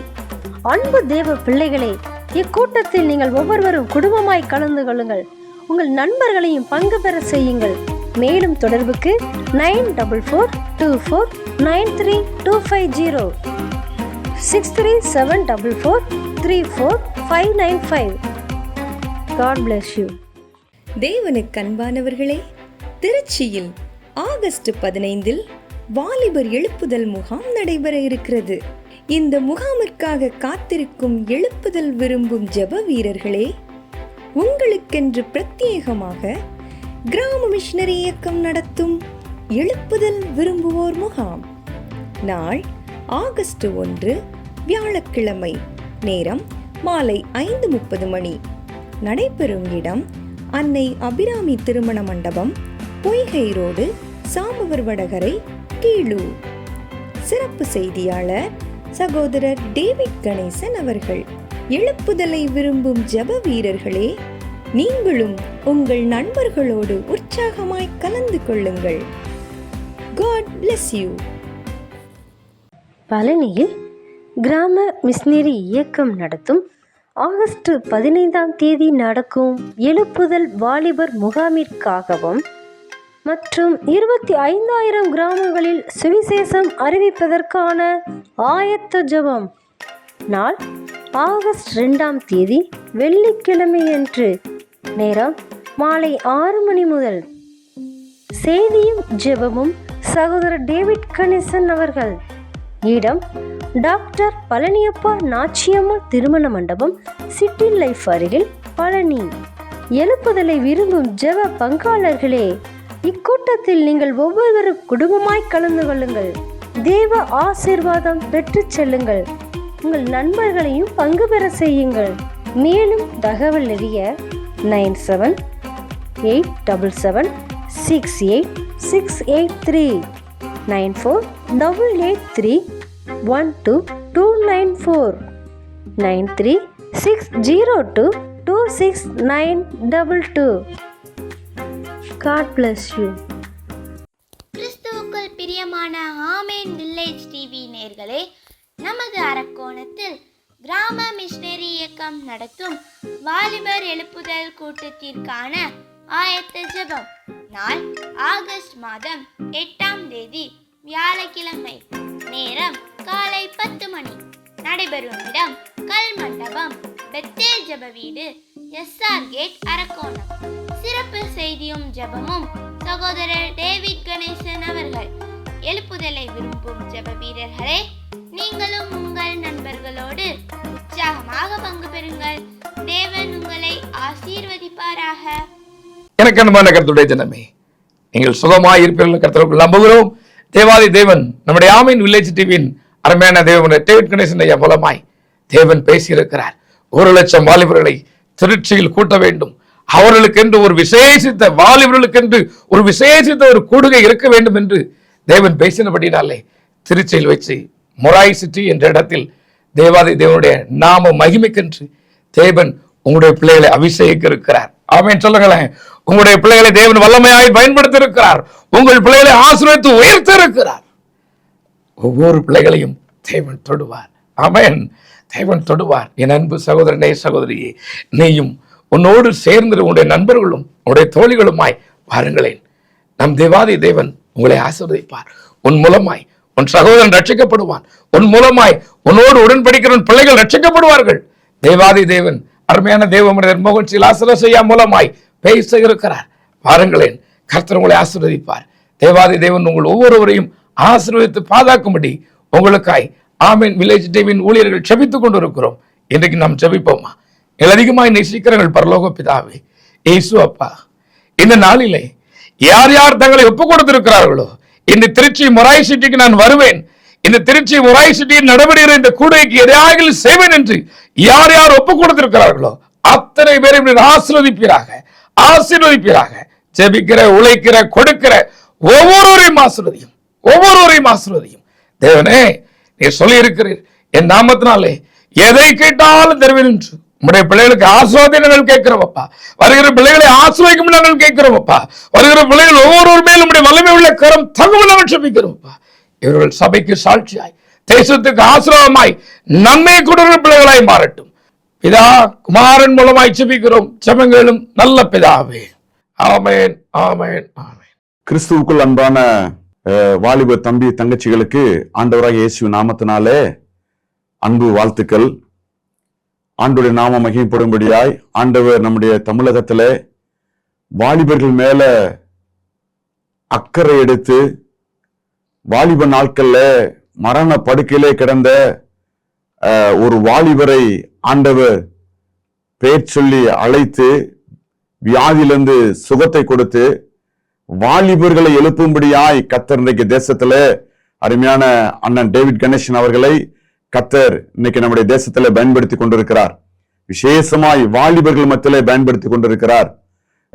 அன்பு தேவ பிள்ளைகளே, இக்கூட்டத்தில் நீங்கள் ஒவ்வொருவரும் குடும்பமாய் கலந்து கொள்ளுங்கள். உங்கள் நண்பர்களையும் பங்கு பெற செய்யுங்கள். மேலும் தொடர்புக்கு 9424249250, 6374434595. God bless you. தேவனுக்கு அன்பானவர்களே, திருச்சியில் ஆகஸ்ட் 15 வாலிபர் எழுப்புதல் முகாம் நடைபெற இருக்கிறது. இந்த முகாமிற்காக காத்திருக்கும் எழுப்புதல் விரும்பும் ஜெப வீரர்களே, உங்களுக்கென்று பிரத்யேகமாக கிராம மிஷனரி இயக்கம் நடத்தும் எழுப்புதல் விரும்புவோர் முகாம். நாள் ஆகஸ்ட் 1 வியாழக்கிழமை. நேரம் மாலை 5:30 மணி. நடைபெறும் இடம் அன்னை அபிராமி திருமண மண்டபம், பொய்கை ரோடு, சாமுவர் வடகரை, கீழூர். சிறப்பு செய்தியாளர் சகோதரர் டேவிட் கணேசன் அவர்கள். எழுப்புதலை விரும்பும் ஜெப வீரர்களே, நீங்களும் உங்கள் நண்பர்களோடு உற்சாகமாய் கலந்து கொள்ளுங்கள். God bless you. பழனியில் கிராம மிஷனரி இயக்கம் நடத்தும் ஆகஸ்ட் 15 நடக்கும் எழுப்புதல் வாலிபர் முகாமிற்காகவும் மற்றும் 25,000 கிராமங்களில் சுவிசேஷம் அறிவிப்பதற்கான ஆயத்த ஜெபம். நாள் ஆகஸ்ட் 2 வெள்ளிக்கிழமையன்று. நேரம் மாலை 6 மணி முதல். செய்தியும் ஜெபமும் சகோதரர் டேவிட் கணேசன் அவர்கள். இடம் டாக்டர் பழனியப்பா நாச்சியம்மாள் திருமண மண்டபம், சிட்டி லைஃப் அருகில், பழனி. எழுப்புதலை விரும்பும் ஜெப பங்காளர்களே, இக்கூட்டத்தில் நீங்கள் ஒவ்வொருவரும் குடும்பமாய் கலந்து கொள்ளுங்கள். தேவ ஆசீர்வாதம் பெற்றுச் செல்லுங்கள். உங்கள் நண்பர்களையும் பங்கு பெற செய்யுங்கள். மேலும் தகவல் அறிய 9778776863 9488312294 9360226922. God bless you. கிறிஸ்துவுக்குள் பிரியமான ஆமேன் வில்லேஜ் டிவி நேயர்களே, நமது அரக்கோணத்தில் கிராம மிஷனரி இயக்கம் நடத்தும் வாலிபர் எழுப்புதல் கூட்டத்திற்கான ஆயத்த ஜெபம் நாள் ஆகஸ்ட் மாதம் 8ஆம் தேதி வியாழக்கிழமை. நேரம் காலை 10 மணி. நடைபெறும் இடம் கல் மண்டபம், பெத்தேல் ஜெப வீடு, SR கேட், அரக்கோணம். சிறப்பு செய்தியும் ஜெபமும் சகோதரர் டேவிட் கணேசன் அவர்கள். எழுப்புதலை விரும்பும் ஜெப வீரர்களே, நீங்களும் உங்கள் நண்பர்களோடு உற்சாகமாக பங்கு பெறுங்கள். தேவன் உங்களை ஆசீர்வதிப்பாராக. எனக்கு அன்பான கர்த்தருடைய ஜனமே, நீங்கள் சுகமாய் இருப்பீர்கள் கர்த்தருக்குள் நம்புகிறோம். தேவாதி தேவன் நம்முடைய ஆமேன் வில்லேஜ் டிவியின் அருமையான தேவன் டேவிட் கணேசன் ஐயா மூலமாய் தேவன் பேசியிருக்கிறார். 1,00,000 வாலிபர்களை திருச்சியில் கூட்ட வேண்டும். அவர்களுக்கென்று ஒரு விசேஷித்த வாலிபர்களுக்கென்று ஒரு விசேஷித்த ஒரு கூடுகை இருக்க வேண்டும் என்று தேவன் பேசினபடினாலே திருச்சியில் வச்சு மொராய் சிட்டி என்ற இடத்தில் தேவாதி தேவனுடைய நாம மகிமைக்கென்று தேவன் உங்களுடைய பிள்ளைகளை அபிஷேகிக்க இருக்கிறார். ஆமென் சொல்லுங்களேன். உங்களுடைய பிள்ளைகளை தேவன் வல்லமையாய் பயன்படுத்தி இருக்கிறார். உங்கள் பிள்ளைகளை ஆசீர்வதித்து உயர்த்த இருக்கிறார். ஒவ்வொரு பிள்ளைகளையும் தேவன் தொடுவார். ஆமென். தேவன் தொடுவார். என் அன்பு சகோதரனே சகோதரியே, நீயும் உன்னோடு சேர்ந்து உன்னுடைய நண்பர்களும் உன்னுடைய தோழிகளுமாய் வாருங்களேன். நம் தேவாதி தேவன் உங்களை ஆசீர்வதிப்பார். உன் மூலமாய் உன் சகோதரன் ரட்சிக்கப்படுவான். உன் மூலமாய் உன்னோடு உடன்படிக்கிற பிள்ளைகள் ரட்சிக்கப்படுவார்கள். தேவாதி தேவன் அருமையான தேவ மனிதர் மோகன் சி லாசரஸ் ஐயா மூலமாய் பேச இருக்கிறார். வாருங்களேன், கர்த்தர் உங்களை ஆசீர்வதிப்பார். தேவாதி தேவன் உங்கள் ஒவ்வொருவரையும் ஆசீர்வதித்து பாதுகாக்கும்படி உங்களுக்காய் ஆமேன் வில்லேஜ் டிவியின் ஊழியர்கள் ஜெபித்துக் கொண்டிருக்கிறோம். இன்றைக்கு நாம் ஜெபிப்போமா? அதிகமாய் நேசிக்கிறவர்கள் பரலோக பிதாவே, இயேசு அப்பா, இந்த நாளிலே யார் யார் தங்களை ஒப்புக் கொடுத்திருக்கிறார்களோ, இந்த திருச்சி மொராய் சிட்டிக்கு நான் வருவேன், இந்த திருச்சி மொராய் சிட்டியில் நடைபெறுகிற இந்த கூடைக்கு எதையாக செய்வேன் என்று யார் யார் ஒப்புக் கொடுத்திருக்கிறார்களோ அத்தனை பேரையும் ஆசீர்வதிப்பீராக, ஆசீர்வதிப்பீராக. ஜெபிக்கிற, உழைக்கிற, கொடுக்கிற ஒவ்வொருவரையும் ஆசீர்வதியும், ஒவ்வொருவரையும் ஆசீர்வதியும். தேவனே, நீ சொல்லி இருக்கிறீர், என் நாமத்தினாலே எதை கேட்டாலும் தருவேன் என்று. உங்களுடைய பிள்ளைகளுக்கு ஆசீர்வாதங்கள் கேட்கிறோம் அப்பா. வருகிற பிள்ளைகளை ஆசீர்வதிக்கும் நாங்கள் கேட்கிறோம் அப்பா. வருகிற பிள்ளைகள் ஒவ்வொரு மேலும் உடைய வல்லமை உள்ள கரம் தகவல் நாங்கள் ஜெபிக்கிறோம் அப்பா. இவர்கள் சபைக்கு சாட்சியாய், தேசத்துக்கு ஆசீர்வாதமாய், நன்மை கொடுக்கிற பிள்ளைகளாய் மாறட்டும். பிதா குமாரன் மூலமாய் ஜெபிக்கிறோம் ஜெபங்களும் நல்ல பிதாவே. ஆமென், ஆமென், ஆமென். கிறிஸ்துவுக்குள் அன்பான வாலிப தம்பி தங்கச்சிகளுக்கு ஆண்டவராக இயேசு நாமத்தினாலே அன்பு வாழ்த்துக்கள். ஆண்டவருடைய நாம மகிமைப்படும்படியாய் ஆண்டவர் நம்முடைய தமிழகத்திலே வாலிபர்கள் மேல அக்கறை எடுத்து வாலிப நாட்கள்ல மரண படுக்கையிலே கிடந்த ஒரு வாலிபரை ஆண்டவர் பெயர் சொல்லி அழைத்து வியாதியிலிருந்து சுகத்தை கொடுத்து வாலிபர்களை எழுப்பும்படியாய் கர்த்தர் இன்றைக்கு தேசத்துல அருமையான அண்ணன் டேவிட் கணேசன் அவர்களை கர்த்தர் இன்னைக்கு நம்முடைய தேசத்துல பயன்படுத்தி கொண்டிருக்கிறார். விசேஷமாய் வாலிபர்கள் மத்தியிலே பயன்படுத்தி கொண்டிருக்கிறார்.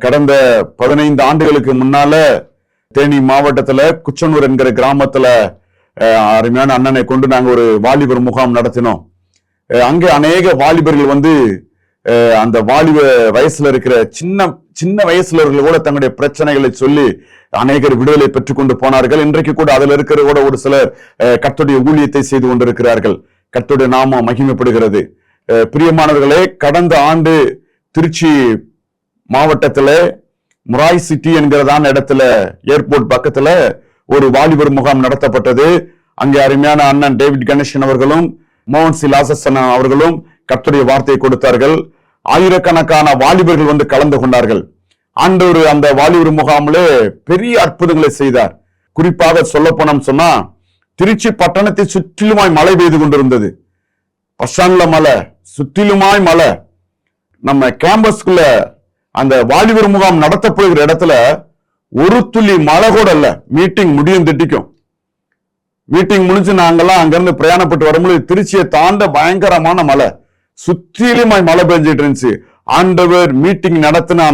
கடந்த 15 ஆண்டுகளுக்கு முன்னால தேனி மாவட்டத்துல குச்சனூர் என்கிற கிராமத்துல அருமையான அண்ணனை கொண்டு நாங்க ஒரு வாலிபர் முகாம் நடத்தினோம். அங்க அநேக வாலிபர்கள் வந்து அந்த வாலிப வயசுல இருக்கிற சின்ன வயசுல இருக்கிற கூட தங்களுடைய பிரச்சனைகளை சொல்லி அநேகர் விடுதலை பெற்றுக் கொண்டு போனார்கள். இன்றைக்கு கூட அதுல இருக்கிற கூட ஒரு சிலர் கர்த்தருடைய ஊழியத்தை செய்து கொண்டிருக்கிறார்கள். கர்த்தருடைய நாமம் மகிமைப்படுகிறது. பிரியமானவர்களே, கடந்த ஆண்டு திருச்சி மாவட்டத்துல மொராய் சிட்டி என்கிறதான இடத்துல ஏர்போர்ட் பக்கத்துல ஒரு வாலிபர் முகாம் நடத்தப்பட்டது. அங்கே அருமையான அண்ணன் டேவிட் கணேசன் அவர்களும் மோகன் சி லாசரஸ் அவர்களும் கர்த்தருடைய வார்த்தையை கொடுத்தார்கள். ஆயிரக்கணக்கான வாலிபர்கள் வந்து கலந்து கொண்டார்கள். ஆண்டவர் அந்த வாலிபர் முகாமிலே பெரிய அற்புதங்களை செய்தார். குறிப்பாக சொல்ல போனோம் சொன்னா, திருச்சி பட்டணத்தை சுற்றிலுமாய் மழை பெய்து கொண்டிருந்தது. பஷான்ல மலை, சுற்றிலுமாய் மலை. நம்ம கேம்பஸ்குள்ள அந்த வாலிபர் முகாம் நடத்தப்படுகிற இடத்துல ஒரு துளி மழை கூட இல்ல. மீட்டிங் முடியும் திட்டிக்கும். மீட்டிங் முடிஞ்சு நாங்கெல்லாம் அங்கிருந்து பிரயாணப்பட்டு வரும்போது திருச்சியை தாண்ட பயங்கரமான மழை, சுற்றிலுமாய் மழை பெஞ்சிட்டு இருந்துச்சு. ஆண்டவர் மீட்டிங் நடத்தின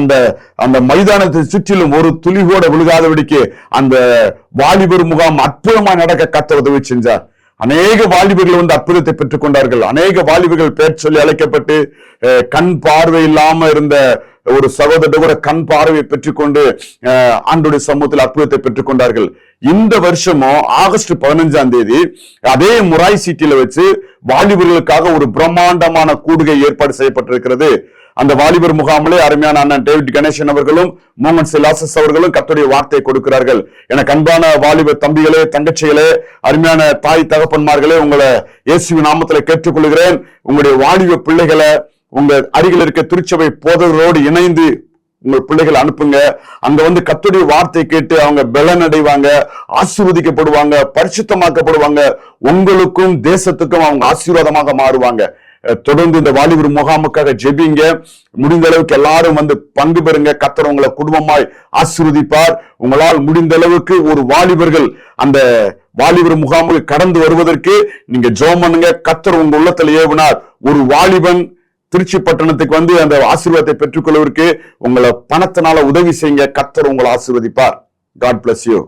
அந்த மைதானத்தை சுற்றிலும் ஒரு துளி கூட விழுகாதபடிக்கு அந்த வாலிபர் முகாம் அற்புதமாய் நடக்க கர்த்தர் உதவி செஞ்சார். அநேக வாலிபர்கள் வந்து அற்புதத்தை பெற்றுக் கொண்டார்கள். அநேக வாலிபர்கள் பேர் சொல்லி அழைக்கப்பட்டு கண் பார்வை இல்லாம இருந்த ஒரு சகோதரர் கூட கண் பார்வையை பெற்றுக்கொண்டு ஆண்டோடைய சமூகத்தில் அற்புதத்தை பெற்றுக் கொண்டார்கள். இந்த வருஷமும் ஆகஸ்ட் 15ஆம் தேதி அதே முராய் சிட்டியில வச்சு வாலிபர்களுக்காக ஒரு பிரம்மாண்டமான கூடுகை ஏற்பாடு செய்யப்பட்டிருக்கிறது. அந்த வாலிபர் முகாமிலே அருமையான அண்ணன் டேவிட் கணேசன் அவர்களும் மோகன் சிலாசஸ் அவர்களும் கர்த்தருடைய வார்த்தை கொடுக்கிறார்கள். எனக்கு அன்பான வாலிபர் தம்பிகளே, தங்கச்சிகளே, அருமையான தாய் தகப்பன்மார்களே, உங்களை இயேசுவின் நாமத்துல கேட்டுக்கொள்கிறேன். உங்களுடைய வாலிப பிள்ளைகளை உங்க அருகில் இருக்க திருச்சபை போதகர்களோடு இணைந்து உங்கள் பிள்ளைகளை அனுப்புங்க. அங்க வந்து கர்த்தருடைய வார்த்தை கேட்டு அவங்க பலன் அடைவாங்க, ஆசீர்வதிக்கப்படுவாங்க, பரிசுத்தமாக்கப்படுவாங்க. உங்களுக்கும் தேசத்துக்கும் அவங்க ஆசீர்வாதமாக மாறுவாங்க. தொடர்ந்து இந்த வாலிபர் முகாமுக்காக ஜெபிங்க. முடிந்த அளவுக்கு எல்லாரும் வந்து பங்கு பெறுங்க. கர்த்தர் உங்களை குடும்பமாய் ஆசீர்வதிப்பார். உங்களால் முடிந்த அளவுக்கு ஒரு வாலிபர்கள் அந்த வாலிபர் முகாமுக்கு கடந்து வருவதற்கு நீங்க ஜெபம் பண்ணுங்க. கர்த்தர் உங்க உள்ளத்துல ஏவினார். ஒரு வாலிபன் திருச்சி பட்டணத்துக்கு வந்து அந்த ஆசீர்வாதத்தை பெற்றுக்கொள்வதற்கு உங்களை பணத்தினால உதவி செய்யுங்க. கர்த்தர் உங்களை ஆசீர்வதிப்பார். God bless you.